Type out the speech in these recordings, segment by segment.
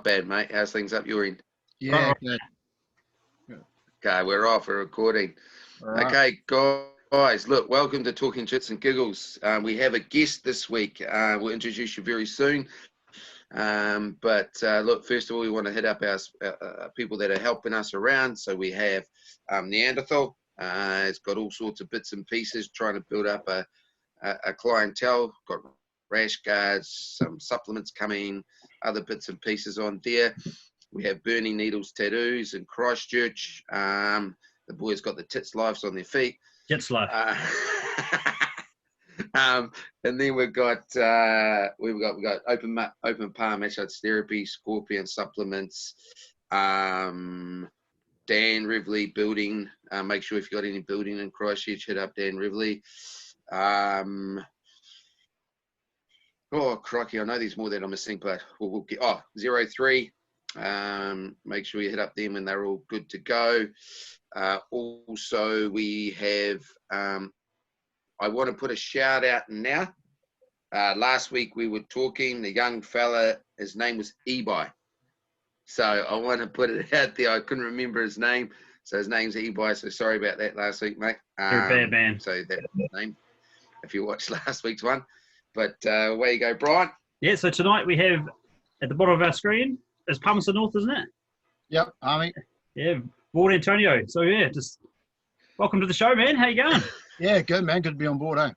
bad, mate. How's things up your end? Yeah, good. Okay, we're off. We're recording. Right. Okay, guys, look, welcome to Talking Jits and Giggles. We have a guest this week. We'll introduce you very soon. Look, first of all, we want to hit up our people that are helping us around. So we have Neanderthal. It's got all sorts of bits and pieces, trying to build up a clientele. Got rash guards, some supplements coming, other bits and pieces on there. We have Burning Needles Tattoos in Christchurch. The boys got the tits lives on their feet. Jits life. And then we've got open palm exercise therapy, Scorpion supplements, Dan Rivley building. Make sure if you got any building in Christchurch, hit up Dan Rivley. Oh crikey, I know there's more that I'm missing, but we'll get 03. Make sure you hit up them and they're all good to go. Also, we have. I want to put a shout out now. Last week we were talking. The young fella, his name was Ebi. So I want to put it out there. I couldn't remember his name, so his name's Ebi. So sorry about that last week, mate. You're a bad man. So that's his name. If you watched last week's one. But away you go, Bryan. Yeah, so tonight we have, at the bottom of our screen, is Palmy North, isn't it? Yep, Palmy. Yeah, Vaughan Antonio. So yeah, just welcome to the show, man. How you going? Yeah, good, man. Good to be on board, eh?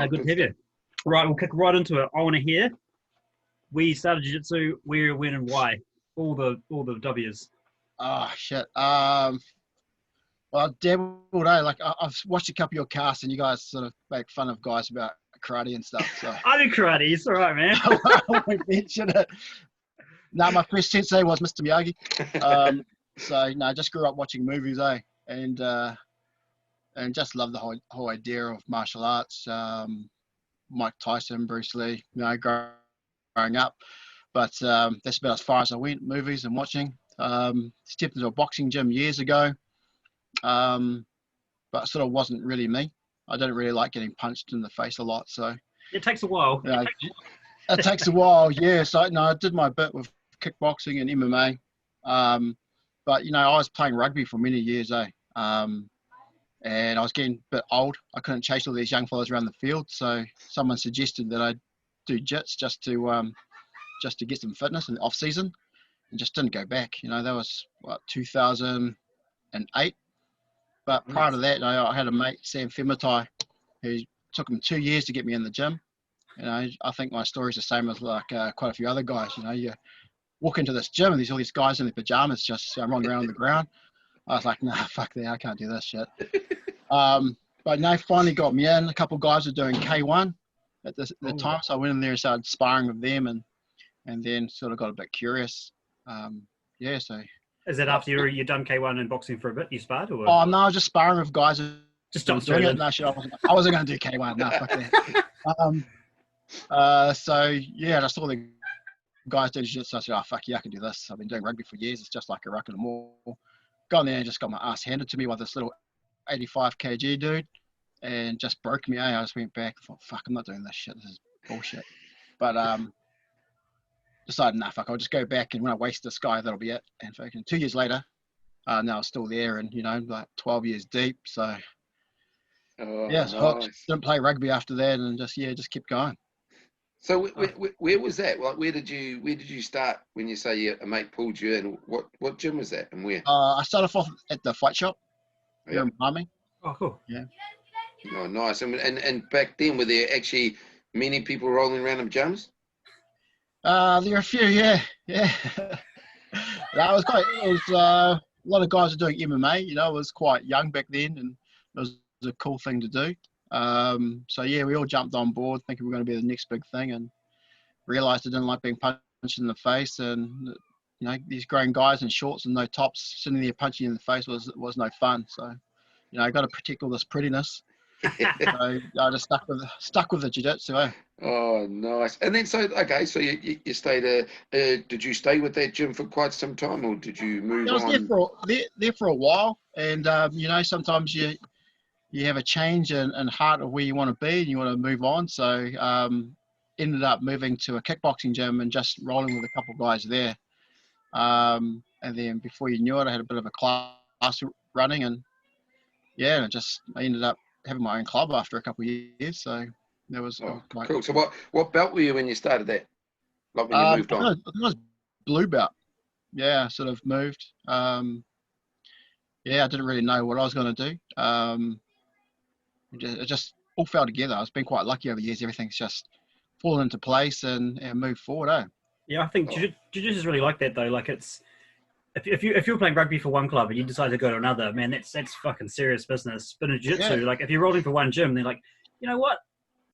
Good to have you. Right, we'll kick right into it. I want to hear, we started jiu-jitsu, where, when, and why. All the W's. Oh, shit. Well, I dabbled, eh? Like, I've watched a couple of your casts and you guys sort of make fun of guys about karate and stuff, so. I do karate. It's all right, man. I won't mention it. No, my first sensei was Mr. Miyagi. I just grew up watching movies, eh? And just love the whole idea of martial arts. Mike Tyson, Bruce Lee, growing up. But that's about as far as I went, movies and watching. Stepped into a boxing gym years ago, but it sort of wasn't really me. I didn't really like getting punched in the face a lot, so. It takes a while. It takes a while, yeah. So, I did my bit with kickboxing and MMA. But, I was playing rugby for many years, eh? And I was getting a bit old. I couldn't chase all these young fellas around the field. So someone suggested that I do jits just to get some fitness in the off season, and just didn't go back. That was 2008. But prior to that, I had a mate, Sam Fematai, who took him 2 years to get me in the gym. I think my story's the same as quite a few other guys. You walk into this gym and there's all these guys in their pajamas just running around on the ground. I was like, nah, fuck that, I can't do this shit. But no, finally got me in. A couple of guys were doing K1 at the time, so I went in there and started sparring with them, and then sort of got a bit curious. So. Is that after you'd done K1 and boxing for a bit, you sparred? Or? Oh, no, I was just sparring with guys. Just stop doing it. No, shit, I wasn't going to do K1. No, fuck that. I saw the guys doing jiu-jitsu. I said, oh, fuck yeah, I can do this. I've been doing rugby for years. It's just like a ruck in the mall. Got in there and just got my ass handed to me by this little 85 kg dude, and just broke me. I just went back and thought, fuck, I'm not doing this shit. This is bullshit. But decided, nah, fuck, I'll just go back, and when I waste this guy, that'll be it. And fucking 2 years later, now I'm still there, and like 12 years deep. So it's hooked. Didn't play rugby after that, and just kept going. So where was that? Like, where did you start when you say a mate pulled you in? What gym was that and where? I started off at the fight shop here in Palmy. Oh, cool. Yeah. Oh, nice. And back then, were there actually many people rolling around in gyms? There are a few, yeah. That was a lot of guys were doing MMA. It was quite young back then, and it was a cool thing to do. We all jumped on board thinking we were going to be the next big thing, and realized I didn't like being punched in the face, and these grown guys in shorts and no tops sitting there punching you in the face was no fun. So I got to protect all this prettiness. So I just stuck with the jiu-jitsu. Oh, nice. And then so you stayed did you stay with that gym for quite some time, or did you move on? I was there for a while, and sometimes you have a change in heart of where you want to be and you want to move on. So ended up moving to a kickboxing gym and just rolling with a couple of guys there. And then before you knew it, I had a bit of a class running, and yeah, I ended up having my own club after a couple of years. So that was cool. So what belt were you when you started that? Like when you moved on? I think it was blue belt. Yeah, sort of moved. Yeah, I didn't really know what I was going to do. It just all fell together. I've been quite lucky over the years. Everything's just fallen into place and moved forward. Yeah, I think jiu-jitsu is really like that though. Like it's if you're playing rugby for one club and you decide to go to another, man, that's fucking serious business. But in jiu-jitsu, like if you're rolling for one gym, they're like, you know what?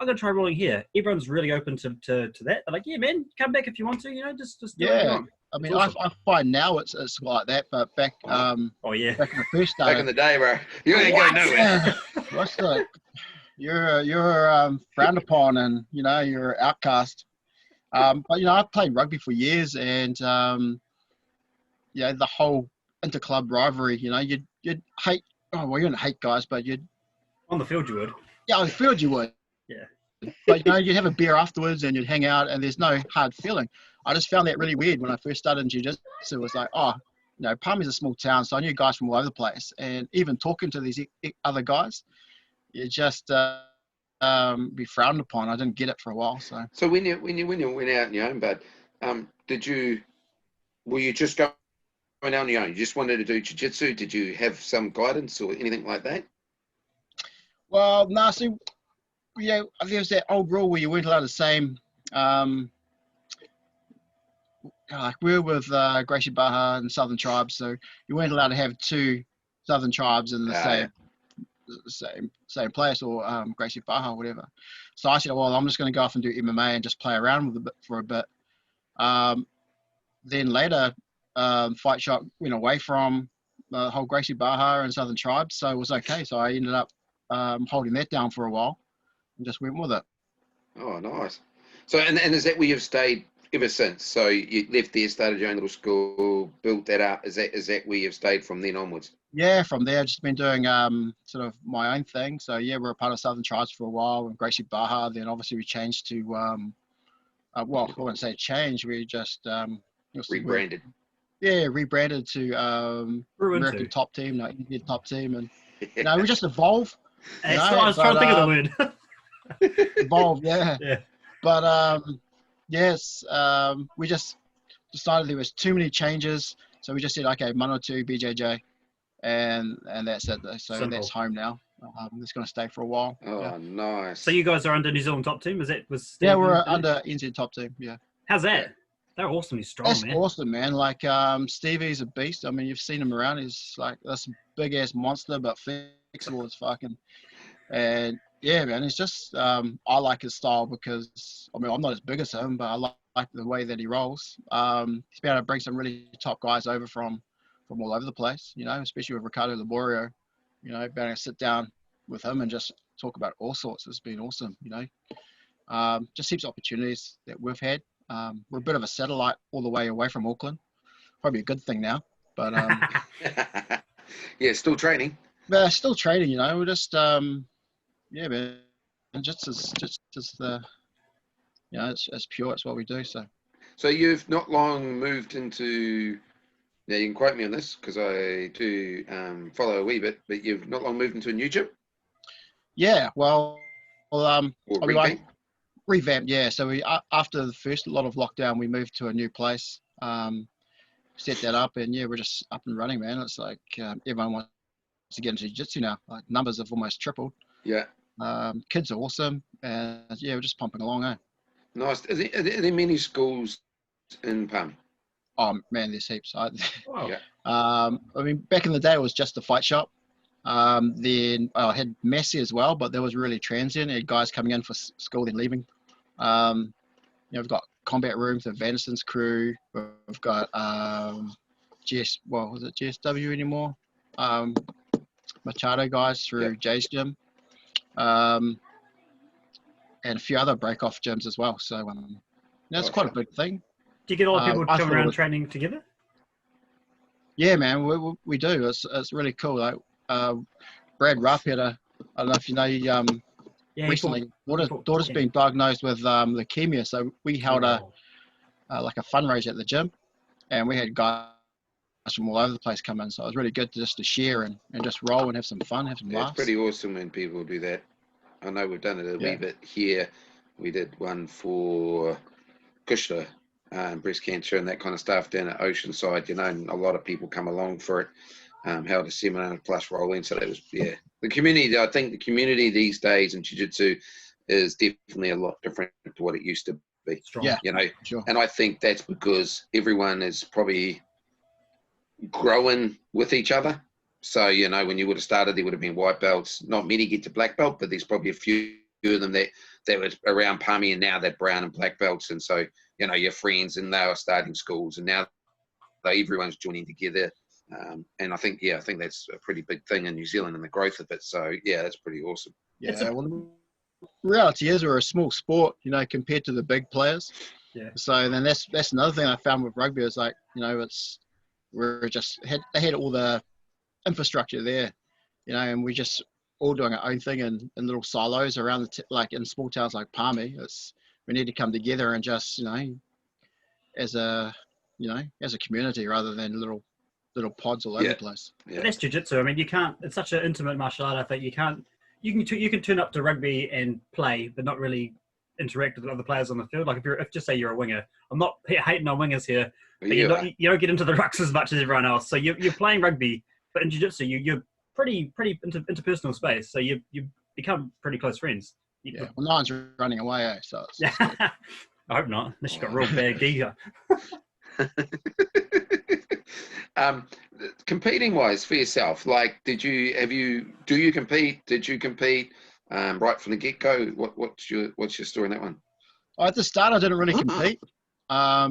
I'm gonna try rolling here. Everyone's really open to that. They're like, yeah, man, come back if you want to. You know, just do what you want. I mean, awesome. I find now it's like that, but back back in the first day, back in the day, bro, you ain't going nowhere. What's the you're frowned upon, and you know you're outcast. But you know, I played rugby for years, and the whole inter-club rivalry. You know, you'd hate. Oh, well, you didn't hate guys, but you'd on the field you would. Yeah, on the field you would. Yeah. But you know, you'd have a beer afterwards, and you'd hang out, and there's no hard feeling. I just found that really weird when I first started in jiu-jitsu. It was like, oh, you know, Palmy's a small town, so I knew guys from all over the place, and even talking to these other guys, you just be frowned upon. I didn't get it for a while. So when you went out on your own, bud, were you just going out on your own? You just wanted to do jiu-jitsu? Did you have some guidance or anything like that? Well, no. So yeah, there was that old rule where you weren't allowed the same. Like we were with Gracie Baja and Southern Tribes, so you weren't allowed to have two Southern Tribes in the same place, or Gracie Baja or whatever. So I said, well, I'm just going to go off and do MMA and just play around with it for a bit. Then later, Fight Shop went away from the whole Gracie Baja and Southern Tribes, so it was okay. So I ended up holding that down for a while and just went with it. Oh, nice. So, and is that where you've stayed ever since? So you left there, started your own little school, built that up. Is that where you've stayed from then onwards? Yeah, from there, I've just been doing sort of my own thing. So yeah, we're a part of Southern Tribes for a while with Gracie Baja. Then obviously we changed to, well, I wouldn't say change. We just rebranded. Rebranded to American Top Team, no, Indian Top Team, and you know, we just evolve. I was trying to think of the word. Evolve, yeah. Yeah. But yes, we just decided there was too many changes, so we just said, okay, Mano 2 BJJ, and that's it. So simple. That's home now. It's going to stay for a while. Oh, yeah. Nice. So you guys are under New Zealand Top Team? Yeah, we're under NZ Top Team. Yeah. How's that? They're awesomely strong, that's man. That's awesome, man. Like Stevie's a beast. I mean, you've seen him around. He's like this big ass monster, but flexible as fucking. And yeah, man, it's just I like his style because I mean I'm not as big as him, but I like the way that he rolls. He's been able to bring some really top guys over from all over the place, you know, especially with Ricardo Laborio. You know, being able to sit down with him and just talk about all sorts has been awesome. You know, just heaps of opportunities that we've had. We're a bit of a satellite all the way away from Auckland. Probably a good thing now, but yeah, still training. But still training, you know. We're just yeah, man. Just the, you know, it's pure. It's what we do. So you've not long moved into. Now you can quote me on this because I do follow a wee bit, but you've not long moved into a new gym. Yeah, well, revamped. Yeah, so we after the first lot of lockdown, we moved to a new place, set that up, and yeah, we're just up and running, man. It's like everyone wants to get into jiu-jitsu now. Like numbers have almost tripled. Yeah. Kids are awesome, and yeah, we're just pumping along, eh? Nice. Are there many schools in Palmy? Oh man, there's heaps. Wow. Yeah. I mean, back in the day, it was just the Fight Shop. Then I had Massey as well, but that was really transient. I had guys coming in for school, then leaving. You know, we've got combat rooms, the Vanderson's crew. We've got was it GSW anymore? Machado guys through Jay's gym. And a few other break-off gyms as well. So that's quite a big thing. Do you get all the people coming around training together? Yeah, man, we do. It's really cool. Like Brad Rupp had I don't know if you know Yeah, recently. Daughter's been diagnosed with leukemia, so we held a fundraiser at the gym, and we had guys from all over the place come in. So it was really good to share and just roll and have some fun, have some laughs. It's pretty awesome when people do that. I know we've done it a wee bit here. We did one for schtuff, breast cancer and that kind of stuff down at Oceanside, and a lot of people come along for it. Held a seminar plus rolling, so that was the community. I think the community these days in jiu-jitsu is definitely a lot different to what it used to be. Strong. Yeah, sure. And I think that's because everyone is probably growing with each other. So when you would have started, there would have been white belts. Not many get to black belt, but there's probably a few of them that were around Palmy, and now they're brown and black belts. And so your friends, and they are starting schools, and now everyone's joining together. And I think that's a pretty big thing in New Zealand and the growth of it. So that's pretty awesome. Yeah, well, the reality is we're a small sport, compared to the big players. Yeah. So then that's another thing I found with rugby is like, they had all the infrastructure there, and we just all doing our own thing in little silos around like in small towns like Palmy. We need to come together and just as a community rather than little pods all over the place. Yeah. But that's jiu-jitsu. I mean, you can't. It's such an intimate martial art. I think you can't. You can turn up to rugby and play, but not really interact with other players on the field. Like if just say you're a winger. I'm not hating on wingers here, but you don't get into the rucks as much as everyone else. So you're playing rugby, but in jiu-jitsu you're pretty interpersonal space. So you become pretty close friends. Well, no one's running away, so it's I hope not. Unless you've got real bad giga. Competing wise for yourself, like do you compete? Did you compete right from the get go? What's your story in that one? At the start I didn't really compete, but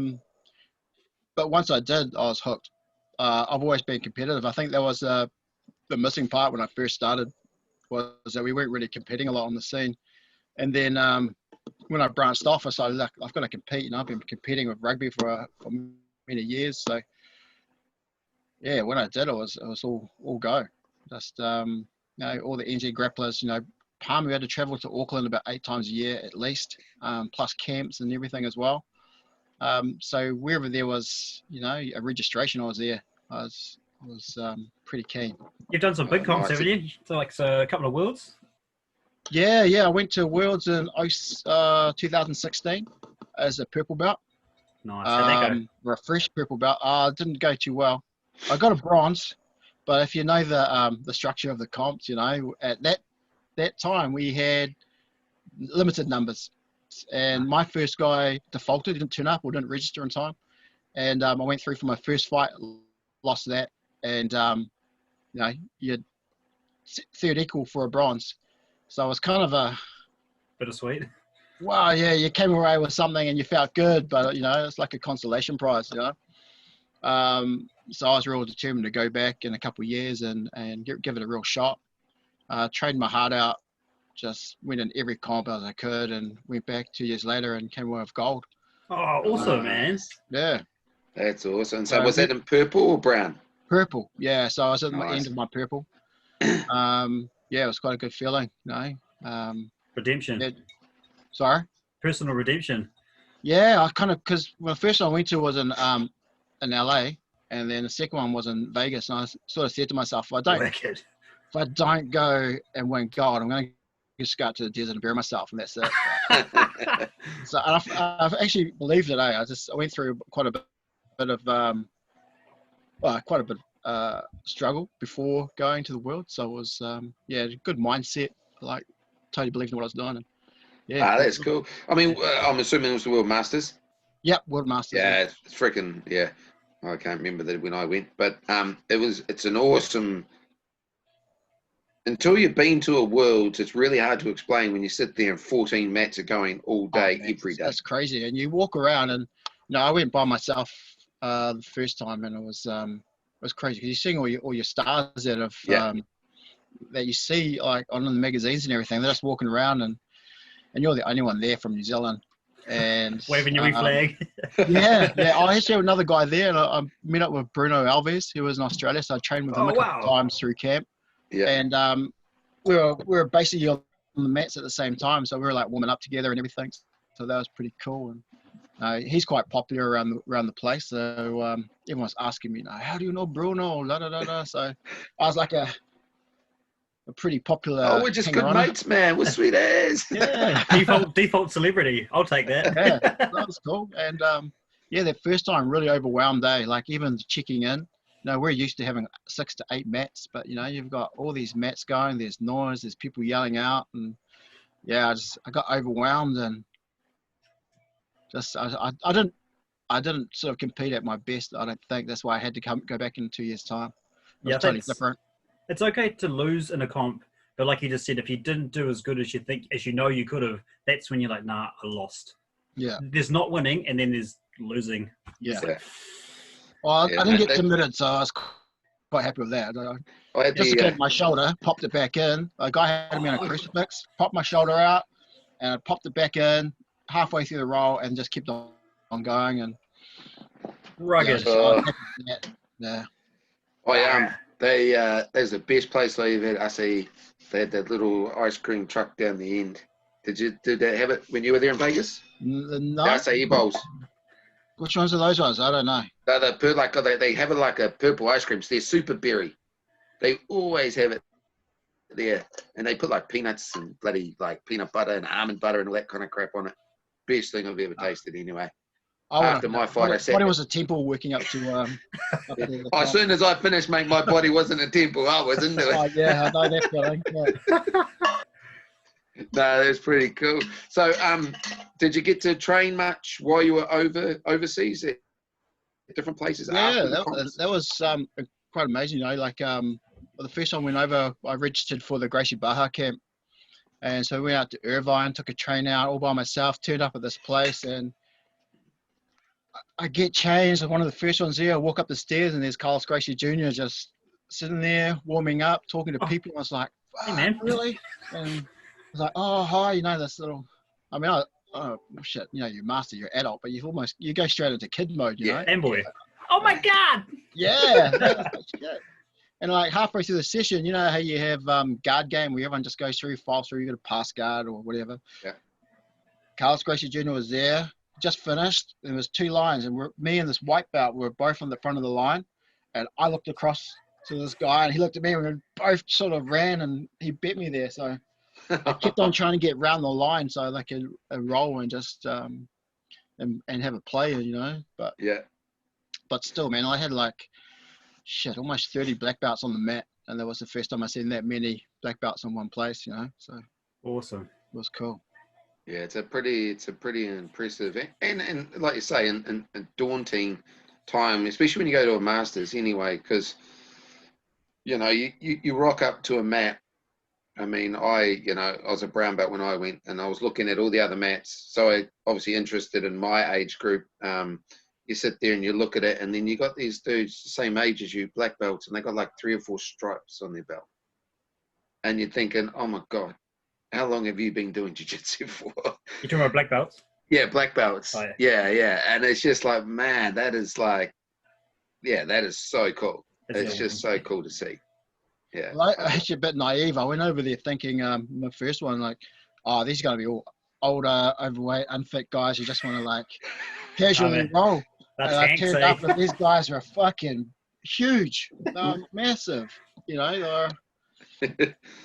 once I did, I was hooked. I've always been competitive. I think that was the missing part when I first started, was that we weren't really competing a lot on the scene. And then when I branched off, I decided, look, I've got to compete. I've been competing with rugby for many years. So yeah, when I did, it was all go. Just all the NG grapplers. Palmy, we had to travel to Auckland about 8 times a year at least, plus camps and everything as well. So wherever there was a registration, I was there. I was pretty keen. You've done some big comps, haven't you? So a couple of worlds. Yeah. I went to Worlds in 2016 as a purple belt. Nice. How'd that go? Refreshed purple belt. Didn't go too well. I got a bronze, but if you know the structure of the comps, at that time we had limited numbers, and my first guy defaulted, didn't turn up or didn't register in time, and I went through for my first fight, lost that, and you had third equal for a bronze. So it was kind of a bittersweet. Wow, yeah, you came away with something and you felt good, but it's like a consolation prize, So I was real determined to go back in a couple of years and give it a real shot. Trained my heart out, just went in every comp as I could, and went back 2 years later and came away with gold. Oh, awesome, man! Yeah, that's awesome. So was that in purple or brown? Purple, yeah. So I was at the end of my purple. Yeah, it was quite a good feeling, Redemption. Sorry? Personal redemption. Yeah, because the first one I went to was in LA, and then the second one was in Vegas, and I sort of said to myself, if I don't go and win gold, I'm going to just go out to the desert and bury myself, and that's it. So I've actually believed it. I went through quite a bit of struggle before going to the world, so it was a good mindset, like totally believed in what I was doing. And, yeah, that's cool. I mean, I'm assuming it was the World Masters. Yep, World Masters. Yeah, it's freaking I can't remember that when I went, but it's an awesome. Until you've been to a Worlds, it's really hard to explain when you sit there and 14 mats are going all day, every day. That's crazy, and you walk around, and I went by myself the first time, and it was crazy because you're seeing all your stars that you see like on the magazines and everything. They're just walking around, and you're the only one there from New Zealand. And waving your wee flag. yeah. I actually have another guy there, and I met up with Bruno Alves, who was in Australia, so I trained with him a couple of times through camp. Yeah. And we were basically on the mats at the same time, so we were like warming up together and everything. So that was pretty cool. And he's quite popular around the place. So everyone's asking me, how do you know Bruno? La, da, da, da. So I was like a pretty popular. Oh, we're just good mates, man. We're sweet as. Yeah. default celebrity. I'll take that. Yeah, that was cool. And that first time really overwhelmed. Like even checking in. We're used to having 6 to 8 mats, but you've got all these mats going. There's noise. There's people yelling out, and I got overwhelmed and just I didn't sort of compete at my best. I don't think that's why I had to go back in 2 years' time. It was totally different. It's okay to lose in a comp, but like you just said, if you didn't do as good as you could have, that's when you're like, nah, I lost. Yeah. There's not winning, and then there's losing. Yeah. Well, I didn't get committed, so I was quite happy with that. I dislocated my shoulder, popped it back in. A guy had me on a crucifix, popped my shoulder out, and I popped it back in halfway through the roll and just kept on going. And rugged. Yeah. There's the best place I've had. I see they had that little ice cream truck down the end. Did they have it when you were there in Vegas? No. I say bowls. Which ones are those ones? I don't know. They have it like a purple ice cream. So they're super berry. They always have it there, and they put like peanuts and bloody like peanut butter and almond butter and all that kind of crap on it. Best thing I've ever tasted, anyway. After my fight, I said, "What was a temple working up to?" As soon as I finished, mate, my body wasn't a temple. I was into it. Oh yeah, I know that feeling. Yeah. No, that's pretty cool. So, did you get to train much while you were overseas at different places? Yeah, that was quite amazing. The first time I went over, I registered for the Gracie Baja camp, and so we went out to Irvine, took a train out all by myself, turned up at this place, and I get changed. One of the first ones there, I walk up the stairs, and there's Carlos Gracie Jr. just sitting there, warming up, talking to people. I was like, "Hey, man, really?" And I was like, "Oh, hi, this little." I mean, oh shit, you master, you're adult, but you go straight into kid mode, you know. And boy, oh my god. Yeah. And like halfway through the session, you know how you have guard game where everyone just goes through, files through, you got to pass guard or whatever. Yeah. Carlos Gracie Jr. was there, just finished. There was 2 lines, and me and this white belt were both on the front of the line, and I looked across to this guy, and he looked at me, and we both sort of ran, and he beat me there. So I kept on trying to get round the line so I could roll and just and have a play, But But still, man, I had almost 30 black belts on the mat, and that was the first time I seen that many black belts in one place, So awesome. It was cool. Yeah, it's a pretty impressive and like you say, and daunting time, especially when you go to a Masters anyway, because you rock up to a mat. I mean, I was a brown belt when I went, and I was looking at all the other mats. So I obviously interested in my age group. You sit there and you look at it, and then you got these dudes the same age as you, black belts, and they got like 3 or 4 stripes on their belt. And you're thinking, oh my God, how long have you been doing jiu-jitsu for? You talking about black belts? Yeah, black belts. Oh, yeah. And it's just like, man, that is that is so cool. It's just so cool to see. Yeah. Well, I'm actually a bit naive. I went over there thinking, my first one, these are going to be all older, overweight, unfit guys who just want to casually roll. That's and I turned up and these guys are fucking huge. They're massive, And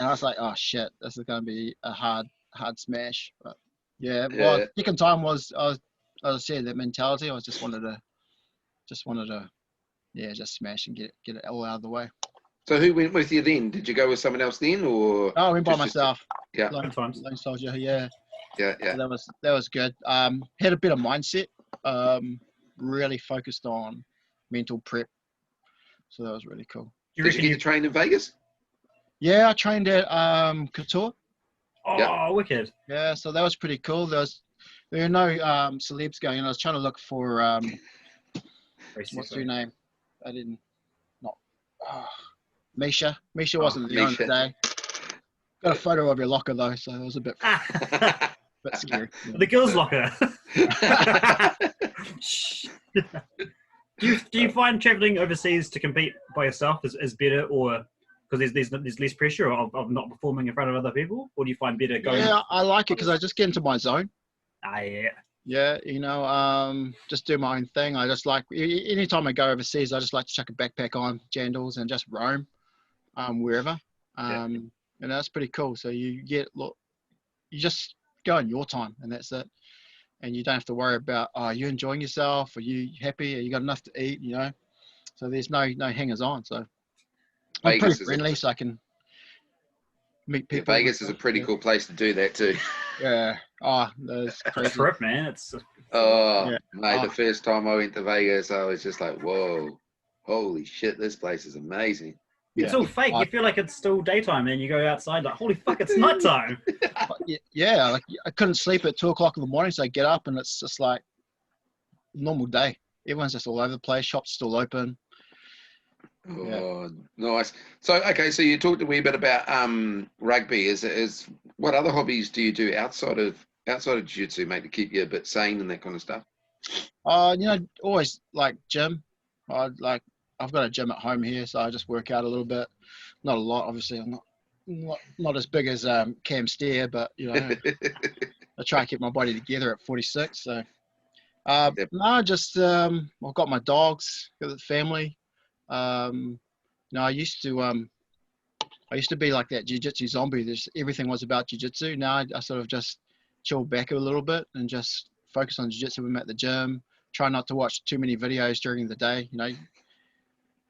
I was like, oh shit, this is going to be a hard smash. But well, second time was, as I said, that mentality. I just wanted to just smash and get it all out of the way. So who went with you then? Did you go with someone else then, or? No, I went by myself. Yeah. Lone soldier. Yeah. Yeah. So that was good. Had a better mindset. Really focused on mental prep. So that was really cool. Did you get to train in Vegas? Yeah, I trained at Couture. Oh, wicked. Yeah, so that was pretty cool. There were no celebs going. I was trying to look for what's her name? I didn't. Misha. Misha wasn't there on the day. Got a photo of your locker though, so it was a bit scary. The girls' locker. Do you find traveling overseas to compete by yourself is better, or because there's less pressure of not performing in front of other people, or do you find better going? Yeah, I like it because I just get into my zone. Yeah. Yeah, just do my own thing. I just like anytime I go overseas, I just like to chuck a backpack on, jandals, and just roam wherever. That's pretty cool. So you just go in your time, and that's it. And you don't have to worry about, are you enjoying yourself? Are you happy? Are you got enough to eat? So there's no hangers on. So I'm pretty friendly, so I can meet people. Vegas is a pretty cool place to do that too. Yeah. Oh, that's crazy. Trip, man. Mate, the first time I went to Vegas, I was just like, whoa, holy shit, this place is amazing. It's all fake. You feel like it's still daytime, and you go outside like, holy fuck, it's nighttime. Yeah, like I couldn't sleep at 2:00 in the morning, so I get up and it's just like normal day. Everyone's just all over the place. Shops still open. Oh, nice. So, okay, so you talked a wee bit about rugby. Is what other hobbies do you do outside of jiu-jitsu, mate, to keep you a bit sane and that kind of stuff? Always like gym. I've got a gym at home here, so I just work out a little bit. Not a lot, obviously. I'm not as big as Cam Steer, but I try to keep my body together at 46. So I've got my dogs, got the family. I used to be like that jiu-jitsu zombie. Everything was about jiu-jitsu. Now I sort of just chill back a little bit and just focus on jiu-jitsu when I'm at the gym. Try not to watch too many videos during the day.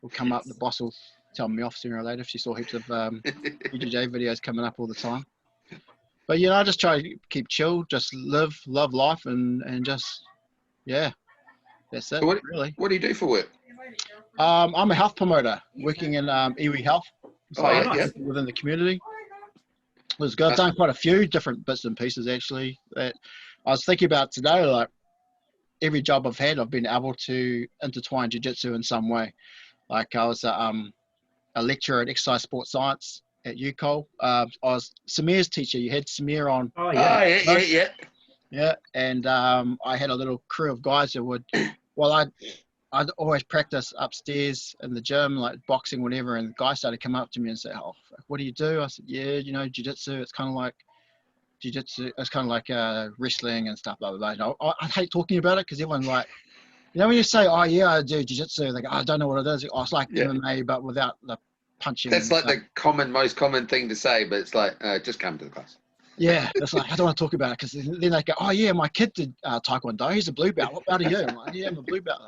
Will come up, the boss will tell me off sooner or later if she saw heaps of BJJ videos coming up all the time. But I just try to keep chill, just love life, and just that's it. So really. What do you do for work? I'm a health promoter working in iwi Health, within the community. It was good. I've done quite a few different bits and pieces actually. That I was thinking about today, like every job I've had, I've been able to intertwine jiu-jitsu in some way. Like I was a lecturer at exercise sports science at UCOL. I was Samir's teacher. You had Samir on. Oh yeah. Yeah, and I had a little crew of guys who would. Well, I'd always practice upstairs in the gym, like boxing, whatever. And the guy started coming up to me and say, "Oh, what do you do?" I said, "Yeah, jiu-jitsu. It's kind of like jiu-jitsu. It's kind of like wrestling and stuff, blah blah blah." I hate talking about it because everyone's like. When you say, "Oh yeah, I do jiu-jitsu," they go, "I don't know what it is." Oh, it's like MMA, but without the punching. That's like the most common thing to say, but it's like, just come to the class. Yeah, that's like I don't want to talk about it because then they go, "Oh yeah, my kid did taekwondo. He's a blue belt. What belt are you?" I'm like, "Yeah, I'm a blue belt."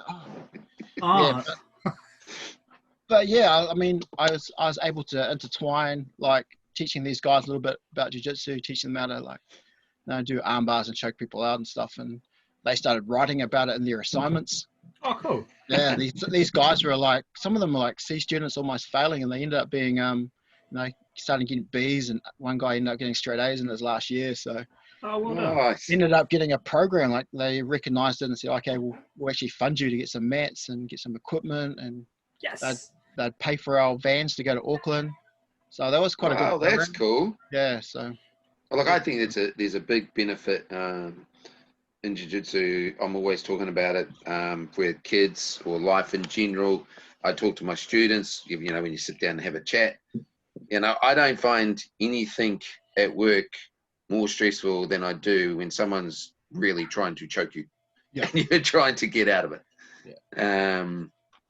Like, yeah, but I mean, I was able to intertwine like teaching these guys a little bit about jiu-jitsu, teaching them how to do arm bars and choke people out and stuff, and they started writing about it in their assignments. Oh, cool. Yeah, these guys were like, some of them were like C students almost failing, and they ended up being, starting getting Bs, and one guy ended up getting straight A's in his last year. So nice. Ended up getting a program, like they recognized it and said, okay, we'll actually fund you to get some mats and get some equipment, and they'd pay for our vans to go to Auckland. So that was quite a good program. That's cool. Yeah, so. Well, look, I think there's a big benefit in jiu-jitsu. I'm always talking about it with kids or life in general. I talk to my students, when you sit down and have a chat. I don't find anything at work more stressful than I do when someone's really trying to choke you. Yeah. And you're trying to get out of it. Yeah.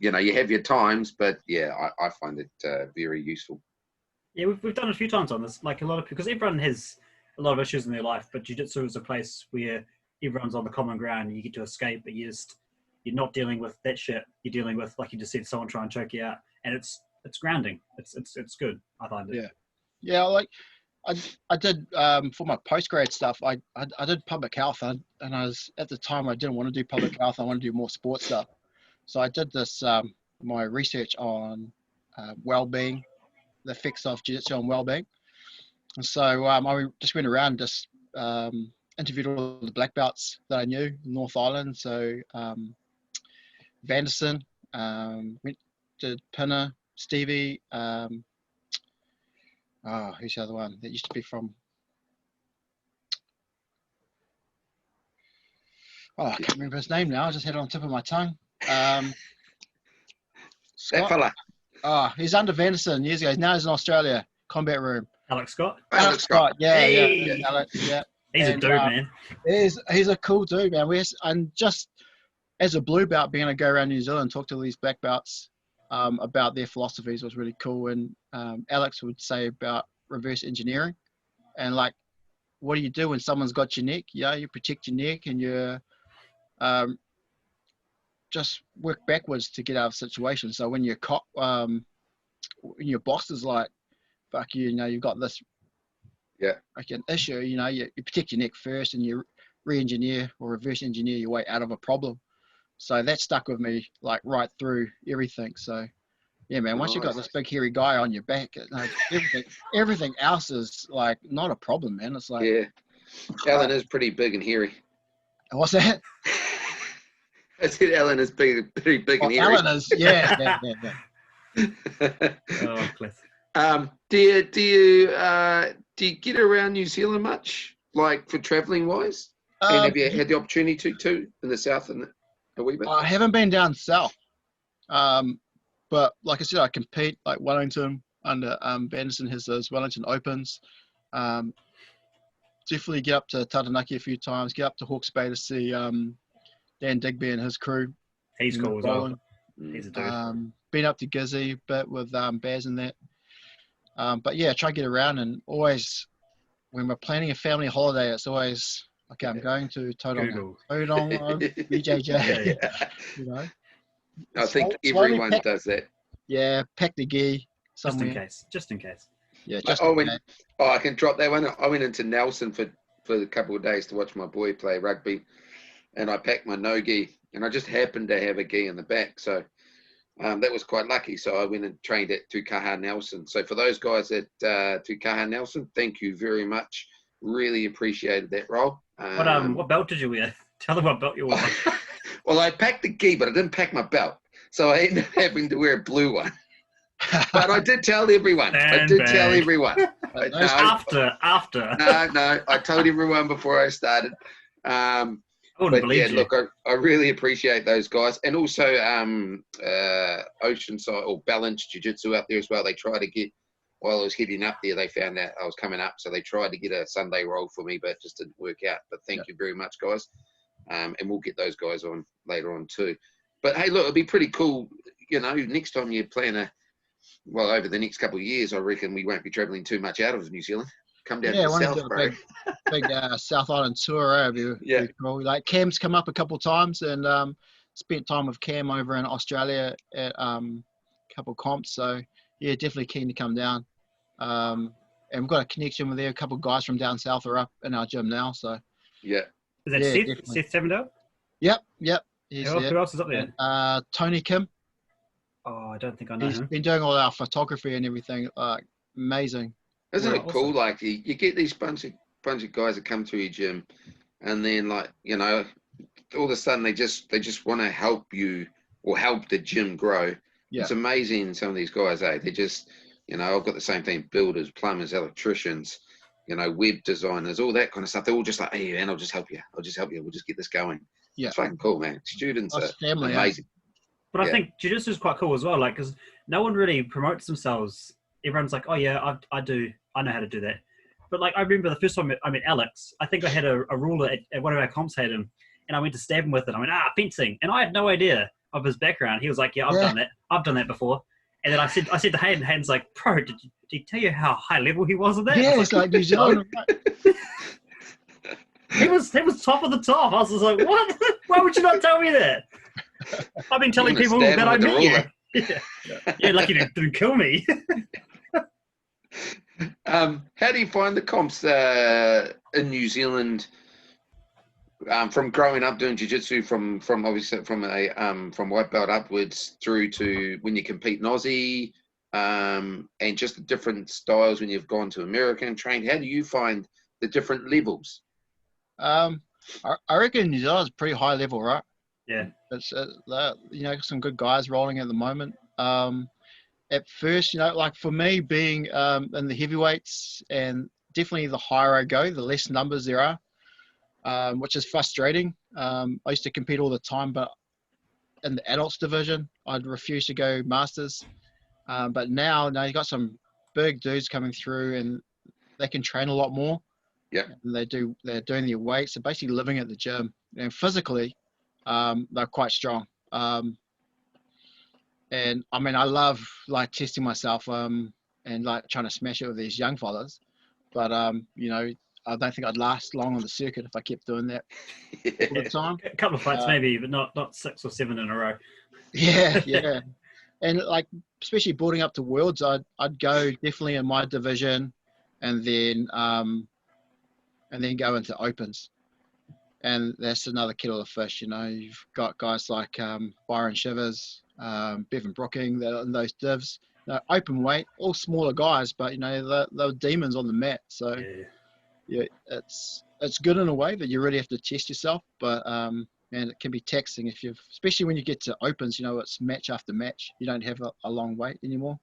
You have your times, but I find it very useful. Yeah, we've done it a few times on this. Like a lot of, because everyone has a lot of issues in their life, but jiu-jitsu is a place where everyone's on the common ground and you get to escape, but you're not dealing with that shit. You're dealing with, like you just said, someone trying to choke you out, and it's grounding. It's good. I find it. Yeah. Like I did for my postgrad stuff. I did public health, and I was at the time I didn't want to do public health. I wanted to do more sports stuff. So I did this my research on well-being, the effects of jiu-jitsu on well-being. And so I just went around and just interviewed all the black belts that I knew in North Island. So Vanderson, went to Pinner, Stevie, who's the other one that used to be from? I can't remember his name now. I just had it on the tip of my tongue. That fella. Oh, he's under Venison years ago. Now he's in Australia. Combat Room. Alex Scott. Alex Scott. Yeah, Hey. Alex, yeah. He's a And, dude, man. He's a cool dude, man. And just as a blue belt, being able to go around New Zealand and talk to these black belts about their philosophies was really cool. And Alex would say about reverse engineering and like, what do you do when someone's got your neck? Yeah, you protect your neck and you just work backwards to get out of situations. So when you're when your boss is like, fuck you, you've got this like an issue, you protect your neck first and you re-engineer or reverse engineer your way out of a problem. So that stuck with me like right through everything. So yeah, man, once you've got this big hairy guy on your back, like, everything else is like not a problem, man. It's like, yeah, Alan is pretty big and hairy. What's that? I said Alan is pretty big and hairy. Alan is, yeah. Oh, classic. Do you get around New Zealand much, like for travelling wise? And have you had the opportunity to in the south and a wee bit? I haven't been down south, but like I said, I compete like Wellington under Anderson has those Wellington Opens. Definitely get up to Taranaki a few times. Get up to Hawke's Bay to see Dan Digby and his crew. He's cool as well. He's a dude. Been up to Gizzy a bit with Baz and that. But yeah, try to get around and always, when we're planning a family holiday, it's always, okay, I'm going to Tauranga BJJ. Yeah. I think everyone does that. Yeah, pack the gi somewhere. Just in case. Yeah, I can drop that one. I went into Nelson for a couple of days to watch my boy play rugby, and I packed my no gi, and I just happened to have a gi in the back, so that was quite lucky. So I went and trained at Tukaha Nelson. So for those guys at Tukaha Nelson, thank you very much. Really appreciated that role. What belt did you wear? Tell them what belt you wore. Well, I packed the gi, but I didn't pack my belt, so I ended up having to wear a blue one. But I did tell everyone. After. No. I told everyone before I started. Look, I really appreciate those guys, and also Oceanside or Balance Jiu-Jitsu up there as well. They tried to get, while I was heading up there, they found out I was coming up, so they tried to get a Sunday roll for me, but it just didn't work out. But thank you very much, guys, and we'll get those guys on later on too. But hey, look, it'd be pretty cool. Next time you plan over the next couple of years, I reckon we won't be travelling too much out of New Zealand. Come down to the south, bro. Big South Island tour. Be cool. Like Cam's come up a couple of times and spent time with Cam over in Australia at a couple of comps. So yeah, definitely keen to come down. And we've got a connection with there. A couple of guys from down south are up in our gym now. So yeah. Is that Seth Sevendale? Yep. Who else is up there? Tony Kim. Oh, I don't think I know He's him. been doing all our photography and everything. Amazing. Isn't it cool? Like you get these bunch of guys that come to your gym, and then all of a sudden they just want to help you or help the gym grow. Yeah. It's amazing. Some of these guys, they just, I've got the same thing: builders, plumbers, electricians, web designers, all that kind of stuff. They're all just like, hey, man, I'll just help you. We'll just get this going. Yeah, it's fucking cool, man. Students are amazing. But I think jiu-jitsu is quite cool as well, like, because no one really promotes themselves. Everyone's like, oh yeah, I know how to do that. But like, I remember the first time I met Alex, I think I had a ruler at one of our comps, Hayden, and I went to stab him with it. I went, fencing. And I had no idea of his background. He was like, yeah, I've done that. I've done that before. And then I said to Hayden, Hayden's like, bro, did he tell you how high level he was at that? Yeah, it's like New Zealand. He was top of the top. I was just like, what? Why would you not tell me that? I've been telling people that I met you. Yeah, lucky you didn't kill me. How do you find the comps in New Zealand? From growing up doing jiu-jitsu, from obviously from white belt upwards through to when you compete in Aussie, and just the different styles when you've gone to America and trained. How do you find the different levels? I reckon New Zealand's pretty high level, right? Yeah, it's some good guys rolling at the moment. At first, like for me being in the heavyweights, and definitely the higher I go, the less numbers there are, which is frustrating. I used to compete all the time, but in the adults division, I'd refuse to go masters. But now you got some big dudes coming through, and they can train a lot more. Yeah. And they're doing their weights. They're basically living at the gym, and physically, they're quite strong. And I mean, I love like testing myself, and like trying to smash it with these young fellas. But you know, I don't think I'd last long on the circuit if I kept doing that all the time. A couple of fights maybe, but not 6 or 7 in a row. Yeah. And like, especially building up to Worlds, I'd go definitely in my division, and then go into Opens. And that's another kettle of fish. You know, you've got guys like Byron Shivers, Bevan Brooking, they're in those divs. You know, open weight, all smaller guys, but you know they're demons on the mat. So yeah, it's good in a way that you really have to test yourself, but and it can be taxing especially when you get to Opens. You know, it's match after match. You don't have a long wait anymore.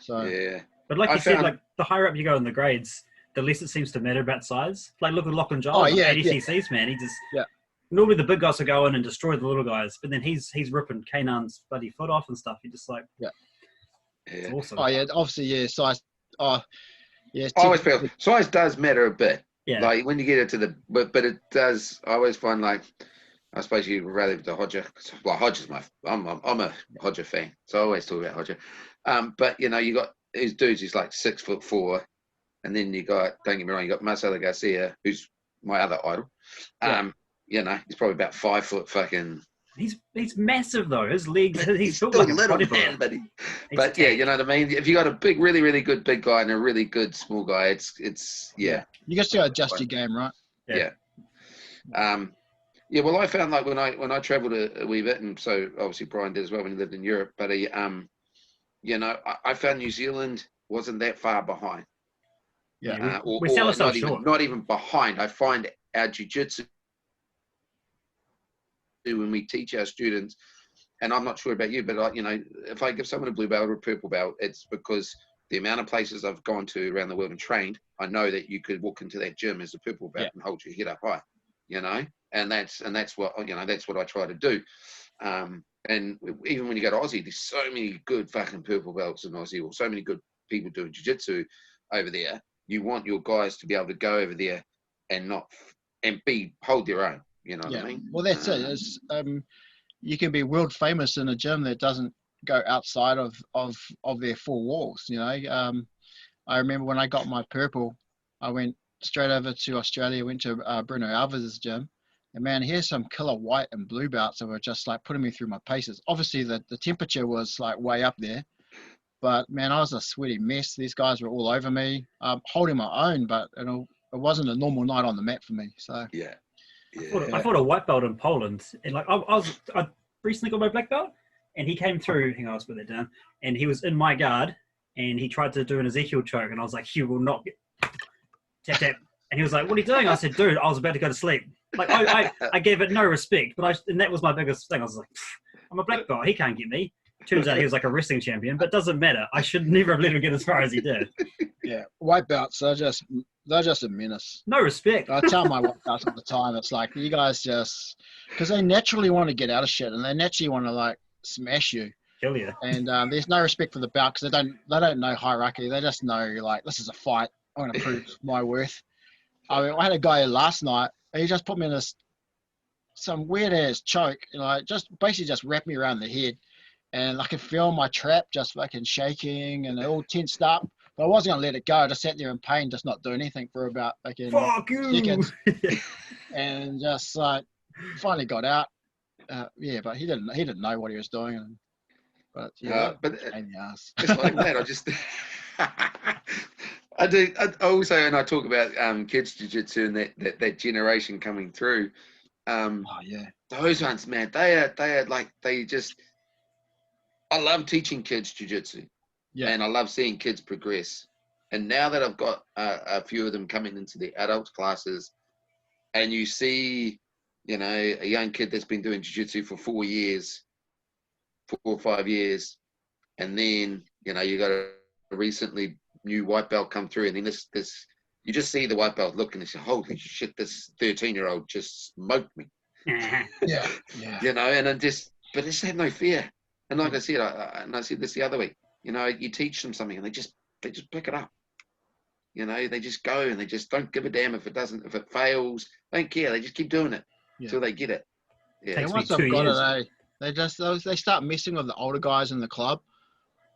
So yeah. But like you said, like the higher up you go in the grades, the less it seems to matter about size. Like look at Lachlan Giles, 80 cc's, man. He just normally the big guys will go in and destroy the little guys, but then he's ripping Kanan's bloody foot off and stuff. He just like it's awesome. Oh yeah, obviously size. Oh yeah, I always feel size does matter a bit. Yeah. Like when you get into the but it does. I always find like I suppose you'd rather the Hodger. Well, Hodger's I'm a Hodger fan, so I always talk about Hodger. But you know, you got these dudes. He's like 6'4". And then you got, don't get me wrong, you got Marcelo Garcia, who's my other idol. You know, he's probably about 5 foot fucking. He's massive though. His legs, he's still like a little man, but yeah, you know what I mean. If you got a big, really, really good big guy and a really good small guy, it's yeah. You just gotta adjust your game, right? Yeah. Yeah. Well, I found like when I travelled a wee bit, and so obviously Bryan did as well when he lived in Europe. But you know, I found New Zealand wasn't that far behind. Yeah, we sell ourselves short. Not even behind. I find our jiu-jitsu when we teach our students, and I'm not sure about you, but you know, if I give someone a blue belt or a purple belt, it's because the amount of places I've gone to around the world and trained, I know that you could walk into that gym as a purple belt and hold your head up high, you know, and that's what you know. That's what I try to do. And even when you go to Aussie, there's so many good fucking purple belts in Aussie, or so many good people doing jiu-jitsu over there. You want your guys to be able to go over there and hold their own. You know what I mean? Well, that's it. It's, you can be world famous in a gym that doesn't go outside of their 4 walls. You know, I remember when I got my purple, I went straight over to Australia, went to Bruno Alves' gym, and man, here's some killer white and blue belts that were just like putting me through my paces. Obviously, the temperature was like way up there. But man, I was a sweaty mess. These guys were all over me, holding my own, but it wasn't a normal night on the mat for me. So I fought a white belt in Poland, and like I recently got my black belt, and he came through. Hang on, I'll put that down. And he was in my guard, and he tried to do an Ezekiel choke, and I was like, "You will not get tap tap." And he was like, "What are you doing?" I said, "Dude, I was about to go to sleep." Like I gave it no respect, but and that was my biggest thing. I was like, "I'm a black belt. He can't get me." Turns out he was like a wrestling champion, but doesn't matter. I should never have let him get as far as he did. Yeah, white belts, they're just a menace. No respect. I tell my white belts all the time, it's like, you guys just, because they naturally want to get out of shit, and they naturally want to like smash you. Kill you. And there's no respect for the belt, because they don't know hierarchy. They just know, like, this is a fight. I'm going to prove my worth. I mean, I had a guy last night, and he just put me in some weird ass choke, you know, just basically just wrapped me around the head. And I could feel my trap just fucking shaking and it all tensed up. But I wasn't going to let it go. I just sat there in pain, just not doing anything for about fucking seconds. And just like finally got out. But he didn't know what he was doing. But pain in the ass. It's like that. I just I do. I also, and I talk about kids jiu-jitsu and that generation coming through. Those ones, man, they are like, they just. I love teaching kids jiu-jitsu, and I love seeing kids progress. And now that I've got a few of them coming into the adult classes, and you see, you know, a young kid that's been doing jiu-jitsu for 4 or 5 years, and then, you know, you got a recently new white belt come through, and then this you just see the white belt look and you say, holy shit, this 13-year-old just smoked me. You know, and but they just have no fear. And like I said, I said this the other week, you teach them something and they just pick it up. They just go and they just don't give a damn if it fails. They don't care. They just keep doing it until they get it. Yeah. Takes And me once 2 they've got years. it, they start messing with the older guys in the club,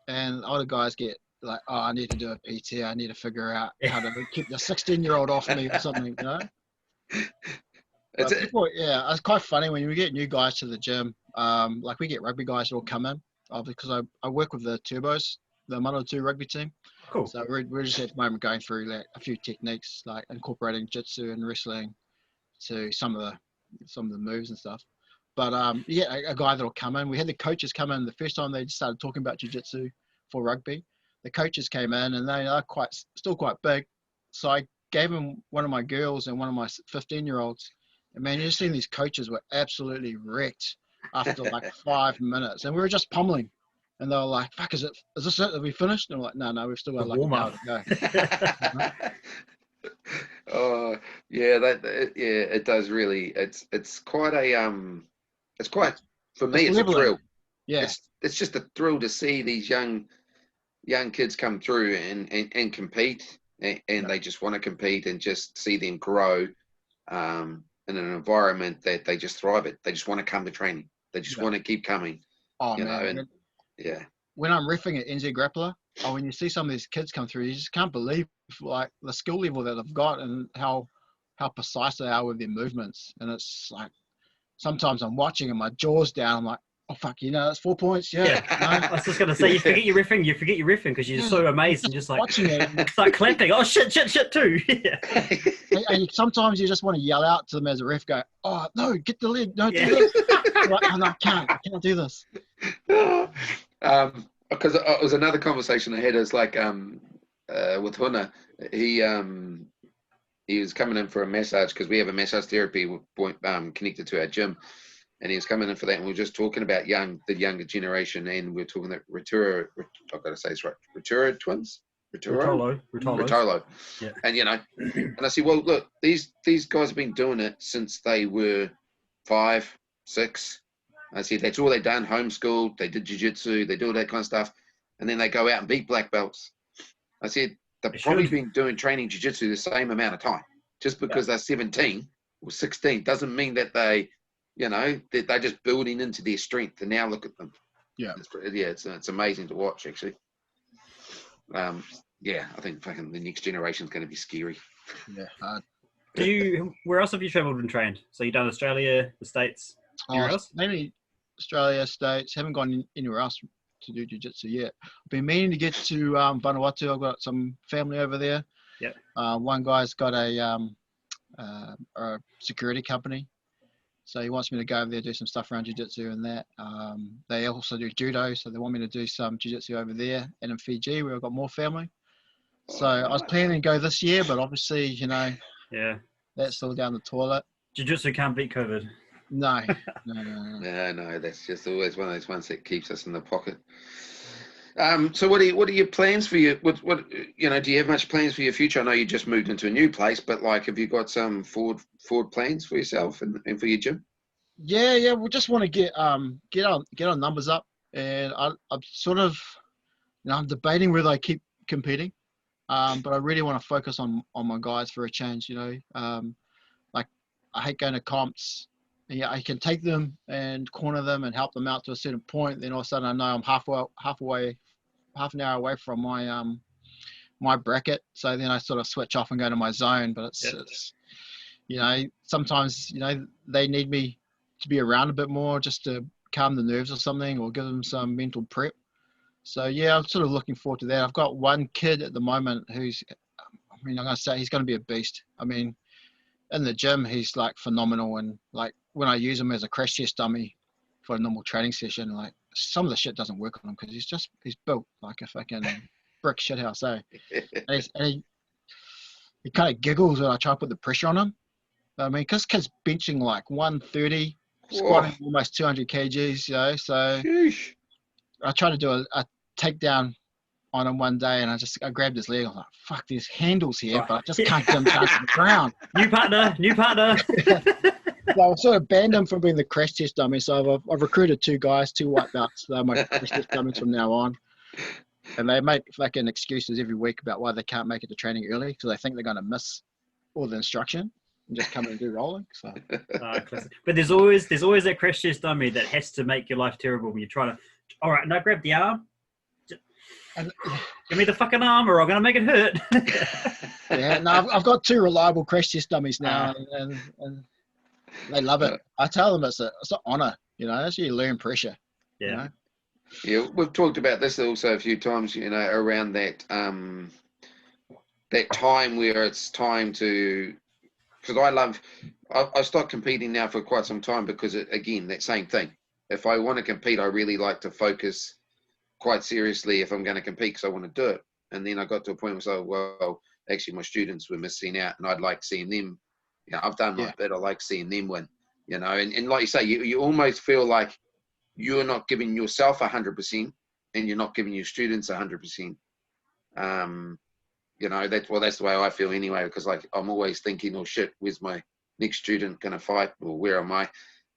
and older guys get like, oh, I need to do a PT. I need to figure out how to keep the 16-year-old off me or something, It's It's quite funny when we get new guys to the gym. Like we get rugby guys that will come in, because I work with the Turbos, the Mano 2 rugby team. Cool. So we're just at the moment going through like a few techniques, like incorporating jitsu and wrestling to some of the moves and stuff. But a guy that'll come in. We had the coaches come in the first time they started talking about jiu-jitsu for rugby. The coaches came in and they are still quite big. So I gave him one of my girls and one of my 15-year-olds. And man, you've seen these coaches were absolutely wrecked after like 5 minutes, and we were just pummeling. And they were like, "Fuck, is this it? Have we finished?" And I'm like, "No, we've still got like an hour to go." Oh yeah, it does really. It's quite for me. It's a thrill. Yeah, it's just a thrill to see these young kids come through and compete, and they just want to compete and just see them grow in an environment that they just thrive at. They just want to come to training. They just want to keep coming. Oh man. Yeah. When I'm riffing at NZ Grappler, when you see some of these kids come through, you just can't believe like the skill level that they've got and how precise they are with their movements. And it's like sometimes I'm watching and my jaw's down. I'm like, oh fuck, that's 4 points. Yeah. No. I was just gonna say, you forget your riffing because you're so amazed and just like watching it. Start clapping. Oh shit too. Yeah. And sometimes you just want to yell out to them as a ref, go, oh no, get the leg, no, do this. Like, oh, no, I can't do this. Because it was another conversation I had. It's like with Huna, he was coming in for a massage because we have a massage therapy connected to our gym, and he was coming in for that. And we were just talking about the younger generation, and we are talking that I've got to say it's right, Roturo twins. Rotolo. Yeah. And and I said, well, look, these guys have been doing it since they were 5, 6. I said, that's all they've done, homeschooled, they did jiu-jitsu, they do all that kind of stuff, and then they go out and beat black belts. I said, they've probably been training jiu-jitsu the same amount of time. Just because they're 17 or 16 doesn't mean that they, that they're just building into their strength, and now look at them. Yeah. It's amazing to watch, actually. I think fucking the next generation is going to be scary. Yeah. Where else have you travelled and trained? So you've done Australia, the States, anywhere else? Mainly Australia, States. Haven't gone anywhere else to do jiu-jitsu yet. I've been meaning to get to Vanuatu. I've got some family over there. Yep. One guy's got a security company. So he wants me to go over there, do some stuff around jiu-jitsu and that. They also do judo, so they want me to do some jiu-jitsu over there. And in Fiji, where I've got more family. So I was planning to go this year, but obviously, that's still down the toilet. Jiu-jitsu can't beat COVID. No. No, that's just always one of those ones that keeps us in the pocket. So what are your plans for your, do you have much plans for your future? I know you just moved into a new place, but like, have you got some forward plans for yourself and for your gym? Yeah. We just want to get our numbers up, and I'm sort of, I'm debating whether I keep competing. But I really want to focus on my guys for a change, like I hate going to comps. Yeah, I can take them and corner them and help them out to a certain point. Then all of a sudden I know I'm half an hour away from my my bracket. So then I sort of switch off and go to my zone. But it's sometimes they need me to be around a bit more just to calm the nerves or something, or give them some mental prep. So yeah, I'm sort of looking forward to that. I've got one kid at the moment who's, I'm going to say he's going to be a beast. I mean, in the gym, he's like phenomenal. And like when I use him as a crash test dummy for a normal training session, like some of the shit doesn't work on him because he's built like a fucking brick shithouse, eh? And he kind of giggles when I try to put the pressure on him. I mean, because kid's benching like 130, squatting almost 200 kgs, so Sheesh. I tried to do a takedown on him one day, and I grabbed his leg. I was like, fuck, there's handles here, but I just can't get him down to the ground. New partner. So I sort of banned him from being the crash test dummy. So I've recruited 2 guys, 2 white belts. They're my crash test dummies from now on. And they make fucking excuses every week about why they can't make it to training early because they think they're going to miss all the instruction and just come and do rolling. So, classic. But there's always that crash test dummy that has to make your life terrible when you try to. All right, now grab the arm. and, Give me the fucking arm, or I'm gonna make it hurt. yeah, no, I've got 2 reliable crash test dummies now, and they love it. I tell them it's an honor, That's you learn pressure. Yeah. You know? Yeah, we've talked about this also a few times, around that that time where it's time to, because I stopped competing now for quite some time because, again, that same thing. If I want to compete, I really like to focus quite seriously if I'm going to compete because I want to do it. And then I got to a point where I was like, well, actually my students were missing out and I'd like seeing them. I've done my bit. I like seeing them win, and like you say, you almost feel like you're not giving yourself 100% and you're not giving your students 100%. That's the way I feel anyway, because like I'm always thinking, oh shit, where's my next student going to fight, or where am I?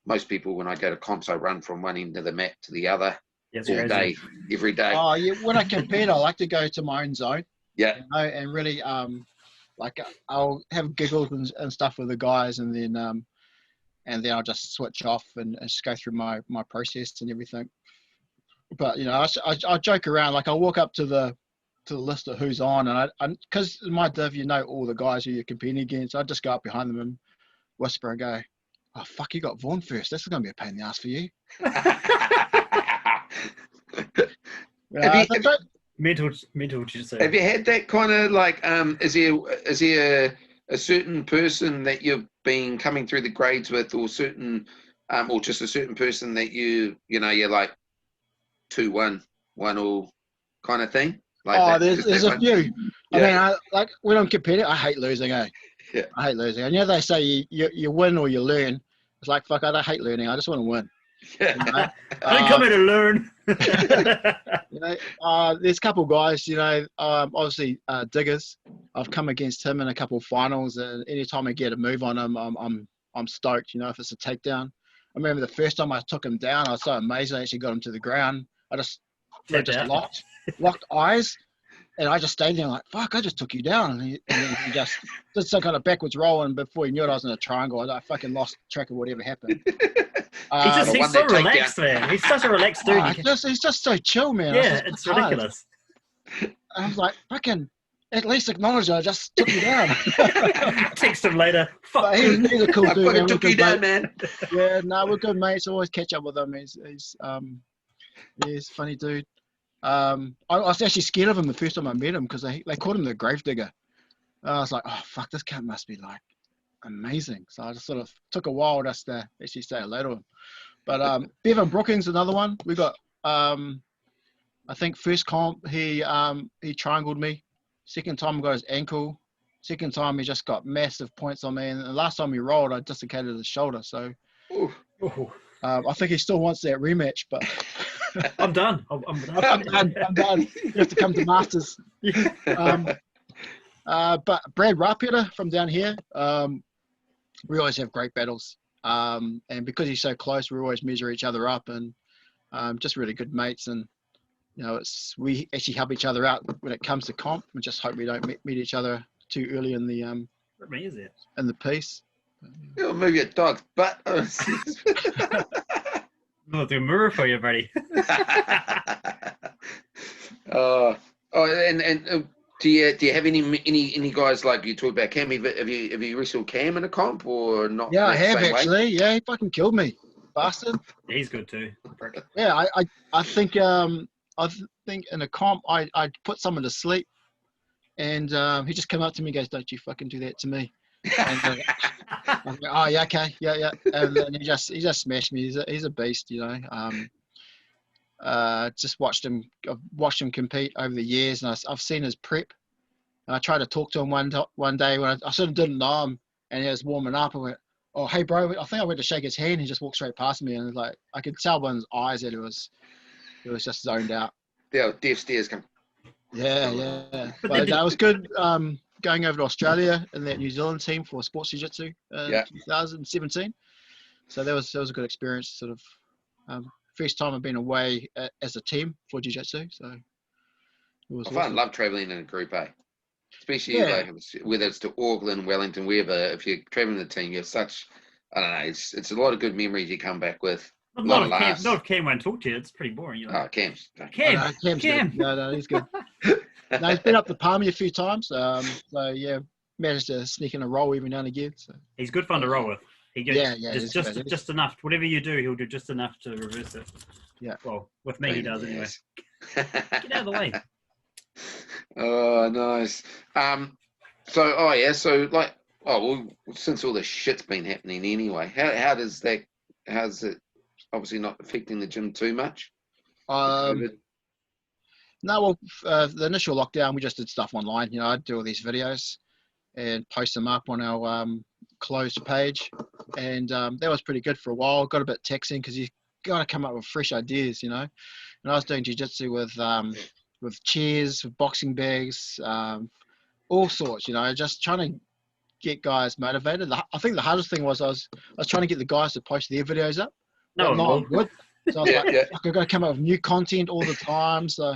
Most people, when I go to comps, I run from one end of the mat to the other all day, every day. Oh, yeah. When I compete, I like to go to my own zone. Yeah. And really, I'll have giggles and stuff with the guys, and then I'll just switch off and just go through my process and everything. But I joke around, like I'll walk up to the list of who's on, and because in my div, all the guys who you're competing against, I just go up behind them and whisper and go, "Oh fuck, you got Vaughan first. This is gonna be a pain in the ass for you." Mental jitsu. Have you had that kind of like? Is there a certain person that you've been coming through the grades with, or certain, or just a certain person that you're like 2-1, 1-1 kind of thing? Like there's a few. Yeah. I mean, when I'm competing, I hate losing. Yeah. I hate losing. And they say you win or you learn. It's like, fuck, I don't hate learning. I just want to win. I didn't come here to learn. There's a couple of guys, obviously Diggers. I've come against him in a couple of finals, and anytime I get a move on him, I'm stoked. If it's a takedown. I remember the first time I took him down, I was so amazed I actually got him to the ground. We just locked eyes, and I just stayed there like, fuck, I just took you down. And he just did some kind of backwards roll, and before he knew it, I was in a triangle. I fucking lost track of whatever happened. He's so relaxed, man. He's such a relaxed dude. He's just so chill, man. Yeah, it's ridiculous. I was like, fucking, at least acknowledge I just took you down. Text him later. Fuck. He's a cool dude. I fucking took you down, man. Yeah, no, we're good mates. Always catch up with him. He's a funny dude. I was actually scared of him the first time I met him because they called him the Gravedigger. I was like, oh fuck, this cat must be like amazing. So I just sort of took a while just to actually say hello to him. But Bevan Brookings, another one. We got I think first comp he triangled me. Second time I got his ankle. Second time he just got massive points on me, and the last time he rolled I dislocated his shoulder. So I think he still wants that rematch, but I'm done. I'm done. You have to come to Masters. But Brad Rapier from down here, we always have great battles. And because he's so close, we always measure each other up, and just really good mates. And we actually help each other out when it comes to comp. We just hope we don't meet each other too early in the in the piece. You'll move your dog's butt. I'll do a mirror for you, buddy. And do you have any guys like you talked about Cam? Have you wrestled Cam in a comp or not? Yeah, I have actually. Yeah, he fucking killed me, bastard. Yeah, he's good too. Yeah, I think in a comp I put someone to sleep, and he just came up to me and goes, "Don't you fucking do that to me." And, I was like, oh yeah, okay, yeah. And then he just smashed me. He's a beast, just watched him compete over the years, and I've seen his prep. And I tried to talk to him one day when I sort of didn't know him, and he was warming up. I went, "Oh, hey, bro." I think I went to shake his hand. He just walked straight past me, and like I could tell by his eyes that it was just zoned out. Yeah, death stares come. Yeah. But that was good. Going over to Australia in that New Zealand team for sports jiu-jitsu in 2017. So that was a good experience. Sort of first time I've been away as a team for jiu-jitsu. So It was I find awesome. love traveling in a group, especially Yeah. like whether it's to Auckland, Wellington, wherever. If you're traveling the team, you're such, I don't know, it's a lot of good memories you come back with. A lot of laughs. Not if Cam won't talk to you. It's pretty boring. You're like, Oh, Cam's. Cam, Cam's Cam. good. No, he's good. No, he's been up to Palmy a few times. So yeah, managed to sneak in a roll every now and again. So He's good fun to roll with. He gets just enough. Whatever you do, he'll do just enough to reverse it. Yeah. Well, with me, he does anyway. Get out of the way. Oh, nice. Well, since all this shit's been happening anyway, how's it obviously not affecting the gym too much? No, well, the initial lockdown, we just did stuff online. I'd do all these videos and post them up on our closed page, and that was pretty good for a while. Got a bit taxing because you got to come up with fresh ideas, And I was doing jiu-jitsu with chairs, with boxing bags, all sorts, just trying to get guys motivated. I think the hardest thing was I was trying to get the guys to post their videos up. No one would. So I was I've got to come up with new content all the time. So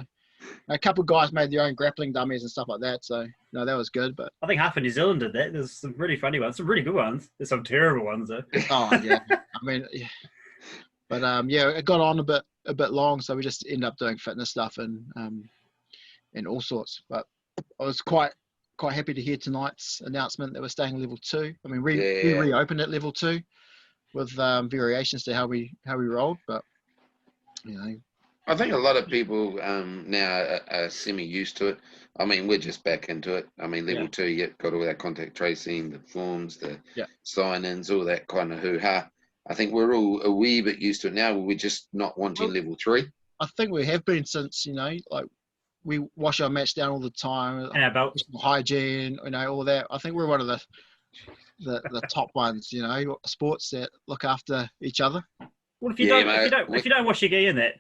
a couple of guys made their own grappling dummies and stuff like that. So that was good. But I think half of New Zealand did that. There's some really funny ones, some really good ones. There's some terrible ones though. Oh yeah, I mean, yeah. But it got on a bit long, so we just ended up doing fitness stuff and all sorts. But I was quite happy to hear tonight's announcement that we're staying level 2. I mean, we reopened at level 2 with variations to how we rolled, but I think a lot of people now are semi-used to it. I mean, we're just back into it. I mean, level 2, you've got all that contact tracing, the forms, the sign-ins, all that kind of hoo-ha. I think we're all a wee bit used to it now. We're just not wanting level 3. I think we have been since, like we wash our mats down all the time. And our belts. Hygiene, all that. I think we're one of the top ones, sports that look after each other. Well, if you don't wash your gi in that,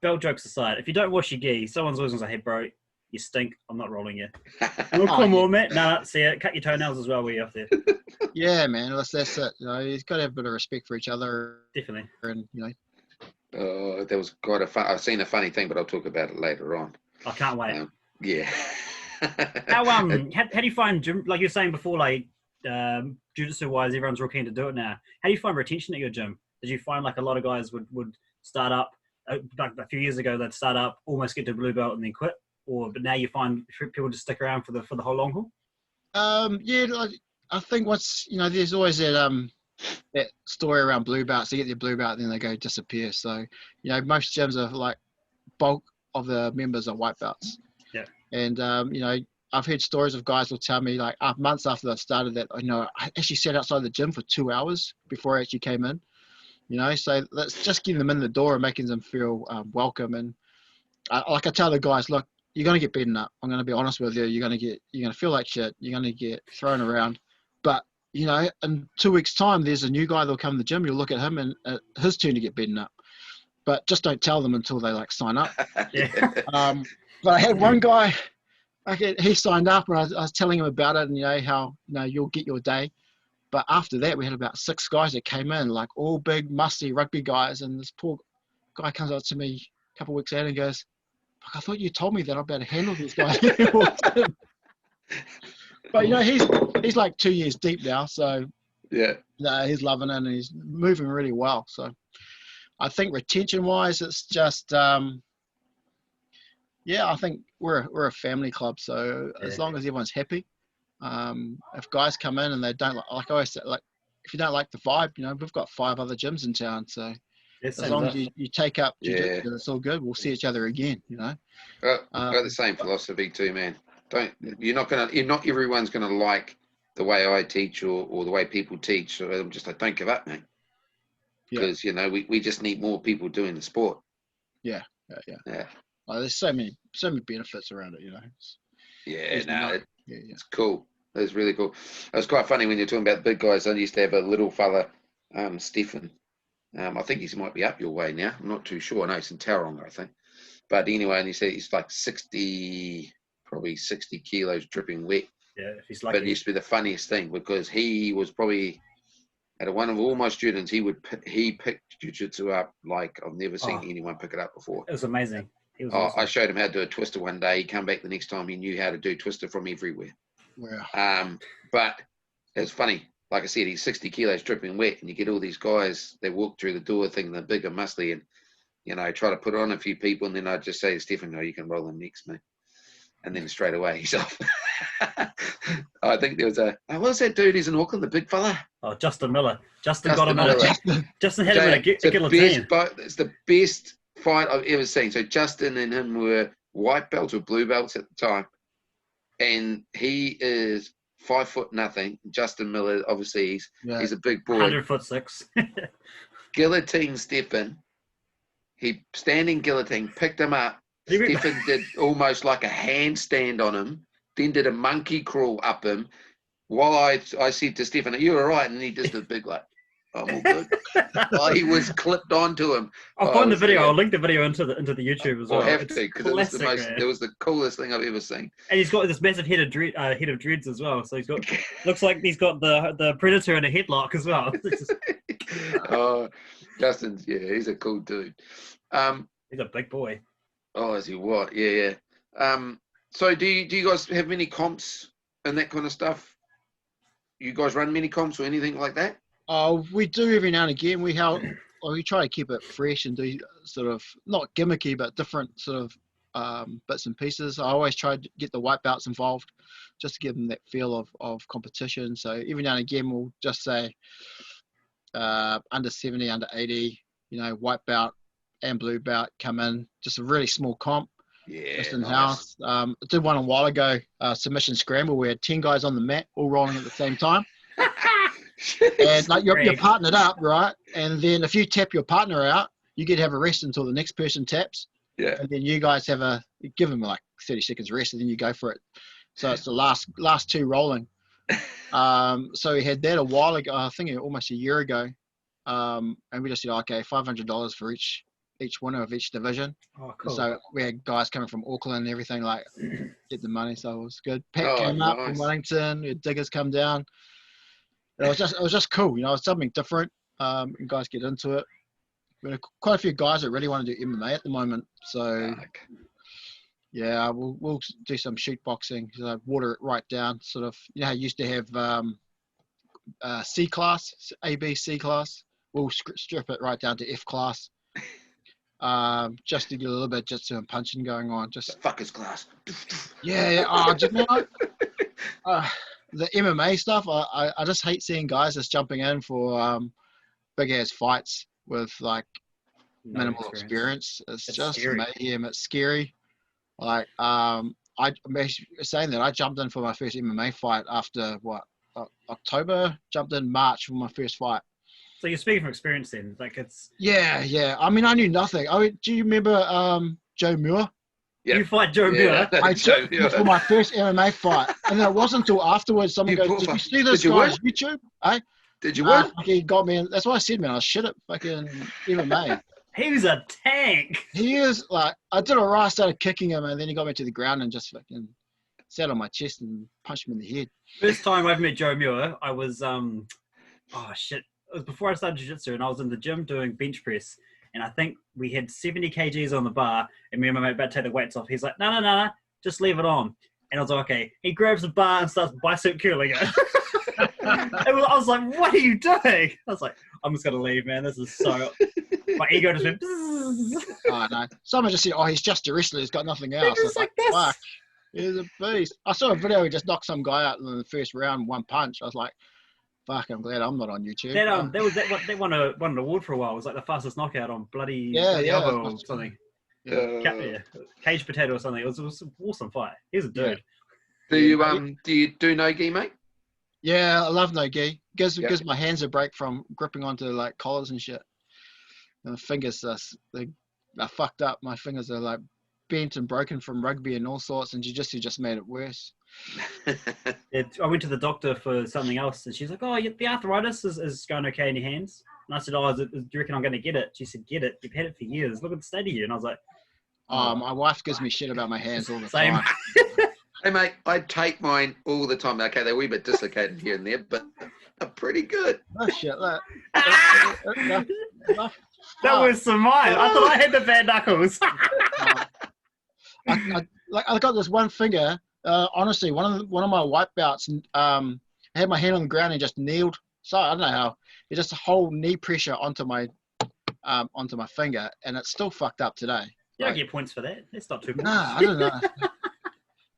belt jokes aside, if you don't wash your gi, someone's always going to say, "Hey, bro, you stink. I'm not rolling you." Well, come on, mate. No, see it. Cut your toenails as well. We're off there. Yeah, man. That's it. You've got to have a bit of respect for each other. Definitely. And there was quite a fun. I've seen a funny thing, but I'll talk about it later on. I can't wait. Yeah. How do you find gym? Like you were saying before, like jiu-jitsu wise, everyone's real keen to do it now. How do you find retention at your gym? Did you find like a lot of guys would start up like a few years ago? They'd start up, almost get to blue belt, and then quit. But now you find people just stick around for the whole long haul. Yeah, I think there's always that story around blue belts. They get their blue belt, then they go disappear. So most gyms are like bulk of the members are white belts. Yeah. And I've heard stories of guys will tell me like months after they started that I actually sat outside the gym for 2 hours before I actually came in. So that's just getting them in the door and making them feel welcome. And I tell the guys, look, you're going to get beaten up. I'm going to be honest with you. You're going to feel like shit. You're going to get thrown around. But, in 2 weeks' time, there's a new guy that'll come to the gym. You'll look at him and his turn to get beaten up. But just don't tell them until they sign up. Yeah. But I had one guy, he signed up and I was telling him about it and, how, you'll get your day. But after that, we had about 6 guys that came in, like all big, musty rugby guys. And this poor guy comes up to me a couple of weeks later and goes, "I thought you told me that I'm about to handle these guys." But, he's like 2 years deep now. So, yeah, he's loving it and he's moving really well. So, I think retention-wise, it's just, I think we're a family club. So, as long as everyone's happy. If guys come in and they don't like I always say, like if you don't like the vibe, we've got 5 other gyms in town, so as long as you take up jiu-jitsu, it's all good. We'll see each other again, I've got the same philosophy too, man. Not everyone's gonna like the way I teach or the way people teach. So I'm just like, don't give up, man. Because we just need more people doing the sport. Yeah. There's so many benefits around it, It's cool. It's really cool. It was quite funny when you're talking about big guys. I used to have a little fella, Stephen. I think he might be up your way now. I'm not too sure. I know he's in Tauranga, I think. But anyway, and he said he's like 60 kilos dripping wet. Yeah, if he's lucky. But it used to be the funniest thing because he was probably out of one of all my students. He picked jiu-jitsu up like I've never seen anyone pick it up before. It was amazing. He was I awesome. showed him how to do a twister one day. He come back the next time. He knew how to do twister from everywhere. Wow. But it's funny. Like I said, he's 60 kilos dripping wet, and you get all these guys that walk through the door thinking they're big and muscly, and try to put on a few people, and then I'd just say to Stephen, "No, you can roll him next, mate." And then straight away he's off. I think there was what was that dude? He's in Auckland, the big fella. Oh, Justin Miller. Justin got him in Miller. Justin had him in a guillotine. It's the best fight I've ever seen. So Justin and him were white belts or blue belts at the time, and he is 5 foot nothing. Justin Miller, obviously, he's a big boy. 100'6". Guillotine Stephen. He standing guillotine, picked him up. Stephen did almost like a handstand on him, then did a monkey crawl up him. While I said to Stephen, "Are you all right?" And he just did a big like, "I'm all good." Well, he was clipped onto him. I'll find the video. I'll link the video into the YouTube as well. I'll have to, because it was the coolest thing I've ever seen. And he's got this massive head of dreads as well. So he's got looks like he's got the predator in a headlock as well. Oh, Justin's he's a cool dude. He's a big boy. Oh, is he what? Yeah. So do you guys have many comps and that kind of stuff? You guys run many comps or anything like that? We do every now and again. We try to keep it fresh and do sort of not gimmicky, but different sort of bits and pieces. I always try to get the white belts involved, just to give them that feel of competition. So every now and again, we'll just say under 70, under 80, white belt and blue belt come in, just a really small comp. Yeah, just in house. I did one a while ago, submission scramble. We had 10 guys on the mat, all rolling at the same time. And like you're partnered up, right? And then if you tap your partner out, you get to have a rest until the next person taps. Yeah. And then you guys give them like 30 seconds rest, and then you go for it. So it's the last two rolling. So we had that a while ago, I think almost a year ago. And we just said, okay, $500 for each winner of each division. Oh, cool. So we had guys coming from Auckland and everything, like get the money. So it was good. Pat came up from Wellington. We had Diggers come down. It was just cool, it was something different. And guys get into it. We have quite a few guys that really want to do MMA at the moment. So yeah, we'll do some shoot boxing. Water it right down. Sort of, I used to have C class, A, B, C class. We'll strip it right down to F class. Just to get a little bit of jitsu and punching going on. Just fuckers class. Yeah. The MMA stuff, I just hate seeing guys just jumping in for big ass fights with like minimal experience. It's just scary. mayhem. It's scary. Like I'm saying that I jumped in for my first MMA fight after October. Jumped in March for my first fight. So you're speaking from experience then, like it's. Yeah. I mean, I knew nothing. Do you remember Joe Muir? Yeah. You fight Joe Muir? I did for my first MMA fight. And it wasn't until afterwards someone goes, "Did you see this guy on YouTube?" Did you win? He got me in. That's why I said, man, I was shit at fucking MMA. He was a tank. He is like, I did a right, started kicking him, and then he got me to the ground and just fucking sat on my chest and punched me in the head. First time I've met Joe Muir, I was, it was before I started jiu-jitsu, and I was in the gym doing bench press. And I think we had 70 kgs on the bar, and me and my mate about to take the weights off. He's like, no, just leave it on. And I was like, okay. He grabs the bar and starts bicep curling it. I was like, what are you doing? I was like, I'm just going to leave, man. This is so... My ego just went... Oh, no. Someone just said, he's just a wrestler. He's got nothing else. Just like this. Fuck. He's a beast. I saw a video where he just knocked some guy out in the first round, one punch. I was like, fuck, I'm glad I'm not on YouTube. That won an award for a while. It was like the fastest knockout on bloody elbow or something. Cage potato or something. It was an awesome fight. He was a dude. Do you do no-gi, mate? Yeah, I love no-gi. Gives my hands a break from gripping onto like collars and shit. And the fingers are fucked up. My fingers are like bent and broken from rugby and all sorts, and jiu-jitsu just made it worse. I went to the doctor for something else, and she's like, the arthritis is going okay in your hands. And I said, do you reckon I'm going to get it? She said, get it. You've had it for years. Look at the state of you. And I was like, my wife gives me shit about my hands all the time. Hey, mate, I take mine all the time. Okay, they're a wee bit dislocated here and there, but they're pretty good. Oh, shit. That was some mine. I thought I had the bad knuckles. I got this one finger. Honestly, one of my white belts. I had my hand on the ground and just kneeled. So I don't know how. It just a whole knee pressure onto my finger, and it's still fucked up today. You don't get points for that. That's not too much. Nah, I don't know.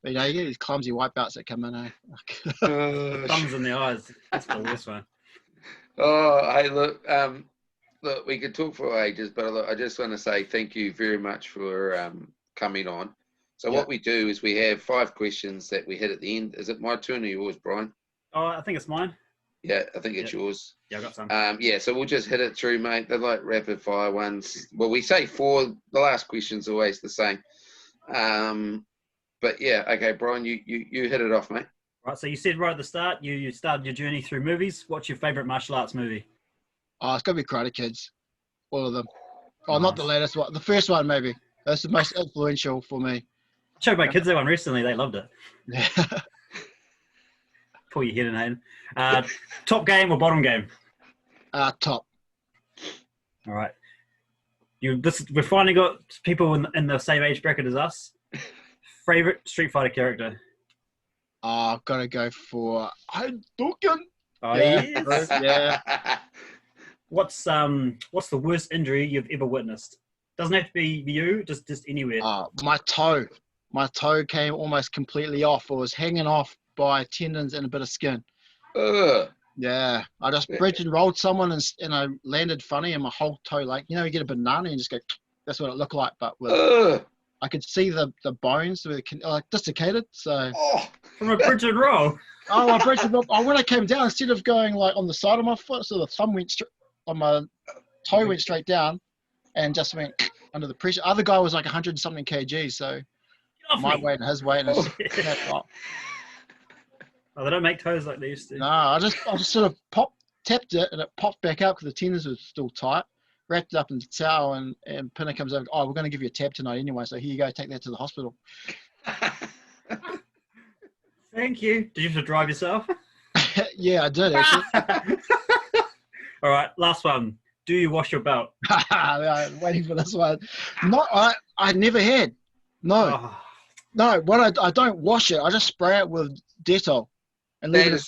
But you get these clumsy white belts that come in. Thumbs in the eyes. That's the worst one. Oh, hey, look, we could talk for ages, but look, I just want to say thank you very much for coming on. So what we do is we have 5 questions that we hit at the end. Is it my turn or yours, Bryan? Oh, I think it's mine. Yeah, I think it's yours. Yeah, I got some. So we'll just hit it through, mate. They're like rapid fire ones. Well, we say 4. The last question's always the same. But yeah, okay, Bryan, you hit it off, mate. Right, so you said right at the start, you started your journey through movies. What's your favourite martial arts movie? Oh, it's got to be Karate Kids. All of them. Oh, not the latest one. The first one, maybe. That's the most influential for me. I showed my kids that one recently. They loved it. Yeah. Pull your head in, Hayden. Top game or bottom game? Top. All right. We've finally got people in the same age bracket as us. Favorite Street Fighter character? I've got to go for talkin. Oh, yes. Yeah. What's the worst injury you've ever witnessed? Doesn't have to be you, just anywhere. My toe. My toe came almost completely off. It was hanging off by tendons and a bit of skin. Yeah. I just bridged and rolled someone and I landed funny and my whole toe, like, you get a banana and just go, that's what it looked like. But I could see the bones were like dislocated. So from a bridge and roll. I bridged and rolled. When I came down, instead of going like on the side of my foot, so the thumb went straight on my toe, went straight down and just went under the pressure. Other guy was like 100 something kg, so my weight and his weight and they don't make toes like they used to. No, I just sort of tapped it and it popped back out because the tendons were still tight. Wrapped it up in the towel and Pinner comes over. Oh, we're going to give you a tab tonight anyway, so here you go, take that to the hospital. Thank you. Did you have to drive yourself? Yeah, I did actually. All right, last one. Do you wash your belt? I'm waiting for this one. I never had. No. No, I don't wash it. I just spray it with Dettol and leave it.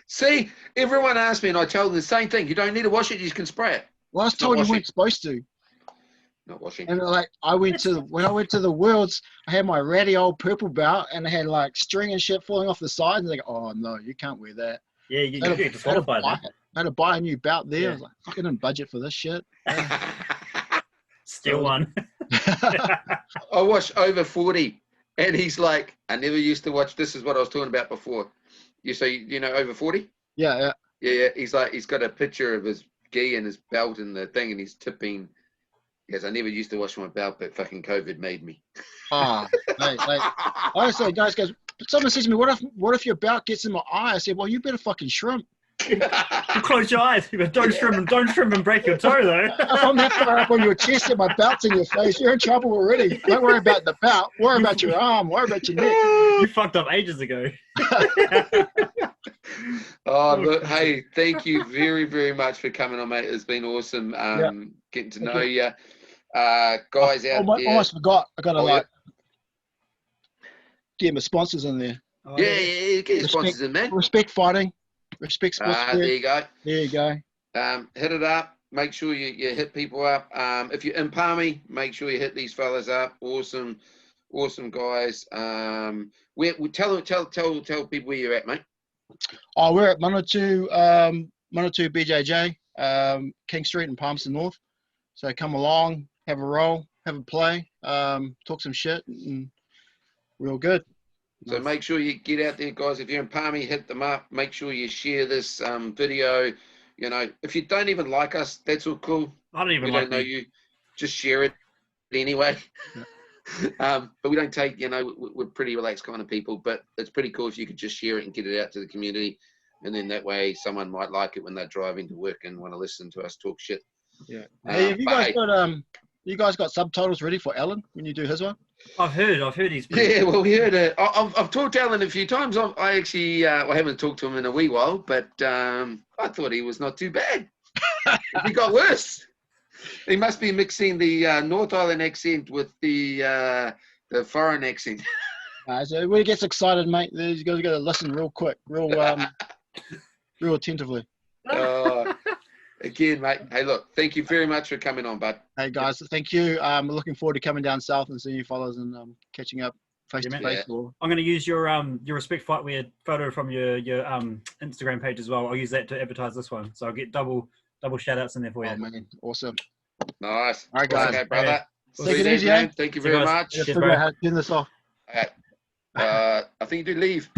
See, everyone asks me and I tell them the same thing. You don't need to wash it, you can spray it. Well, I was told you weren't supposed to. Not washing. And when I went to the Worlds, I had my ratty old purple belt and I had like string and shit falling off the sides. And they go, oh no, you can't wear that. Yeah, you get disqualified. I had to buy a new belt there. Yeah. I was like, fuck, I didn't budget for this shit. Still one. I watched Over 40 and he's like, I never used to watch. This is what I was talking about before. You say, Over 40? Yeah. He's like, he's got a picture of his gi and his belt and the thing and he's tipping. Yes, I never used to wash my belt, but fucking COVID made me. Honestly, guys, someone says to me, what if your belt gets in my eye? I said, well, you better fucking shrimp. Close your eyes. Don't shrimp and break your toe, though. If I'm that far up on your chest and my belt's in your face, you're in trouble already. Don't worry about the belt. Worry about your arm. Worry about your neck. You fucked up ages ago. Look, hey, thank you very, very much for coming on, mate. It's been awesome getting to know you. Guys out there. Almost forgot. I got to get my sponsors in there. Yeah, get your sponsors in, man. Respect fighting. Respect sports. There you go. There you go. Hit it up. Make sure you hit people up. If you're in Palmy, make sure you hit these fellas up. Awesome guys. Tell people where you're at, mate. Oh, we're at 102 BJJ, King Street in Palmerston North. So come along, have a roll, have a play, talk some shit, and we're all good. So make sure you get out there, guys. If you're in Palmy, hit them up. Make sure you share this video. If you don't even like us, that's all cool. I don't even know you. Just share it anyway. Yeah. But we don't take, we're pretty relaxed kind of people. But it's pretty cool if you could just share it and get it out to the community. And then that way someone might like it when they're driving to work and want to listen to us talk shit. Yeah. Hey, have you guys got subtitles ready for Alan when you do his one? I've heard he's yeah, well, we heard it. I've talked to Alan a few times. I actually I haven't talked to him in a wee while, but I thought he was not too bad. He got worse. He must be mixing the North Island accent with the The foreign accent. So when he gets excited, mate, you got to listen real quick, real attentively. Again, mate. Hey, look, thank you very much for coming on, bud. Hey guys, thank you. I'm looking forward to coming down south and seeing you fellas and catching up face to face. I'm going to use your Respect Fight Weird photo from your Instagram page as well. I'll use that to advertise this one, so I'll get double shout outs in there for you. Oh man, awesome. Nice. All right, guys. Okay, brother. Okay. Take it easy, man. eh? Thank you very much. Cheers, Figure bro. out how to turn this off. Okay. I think you do leave.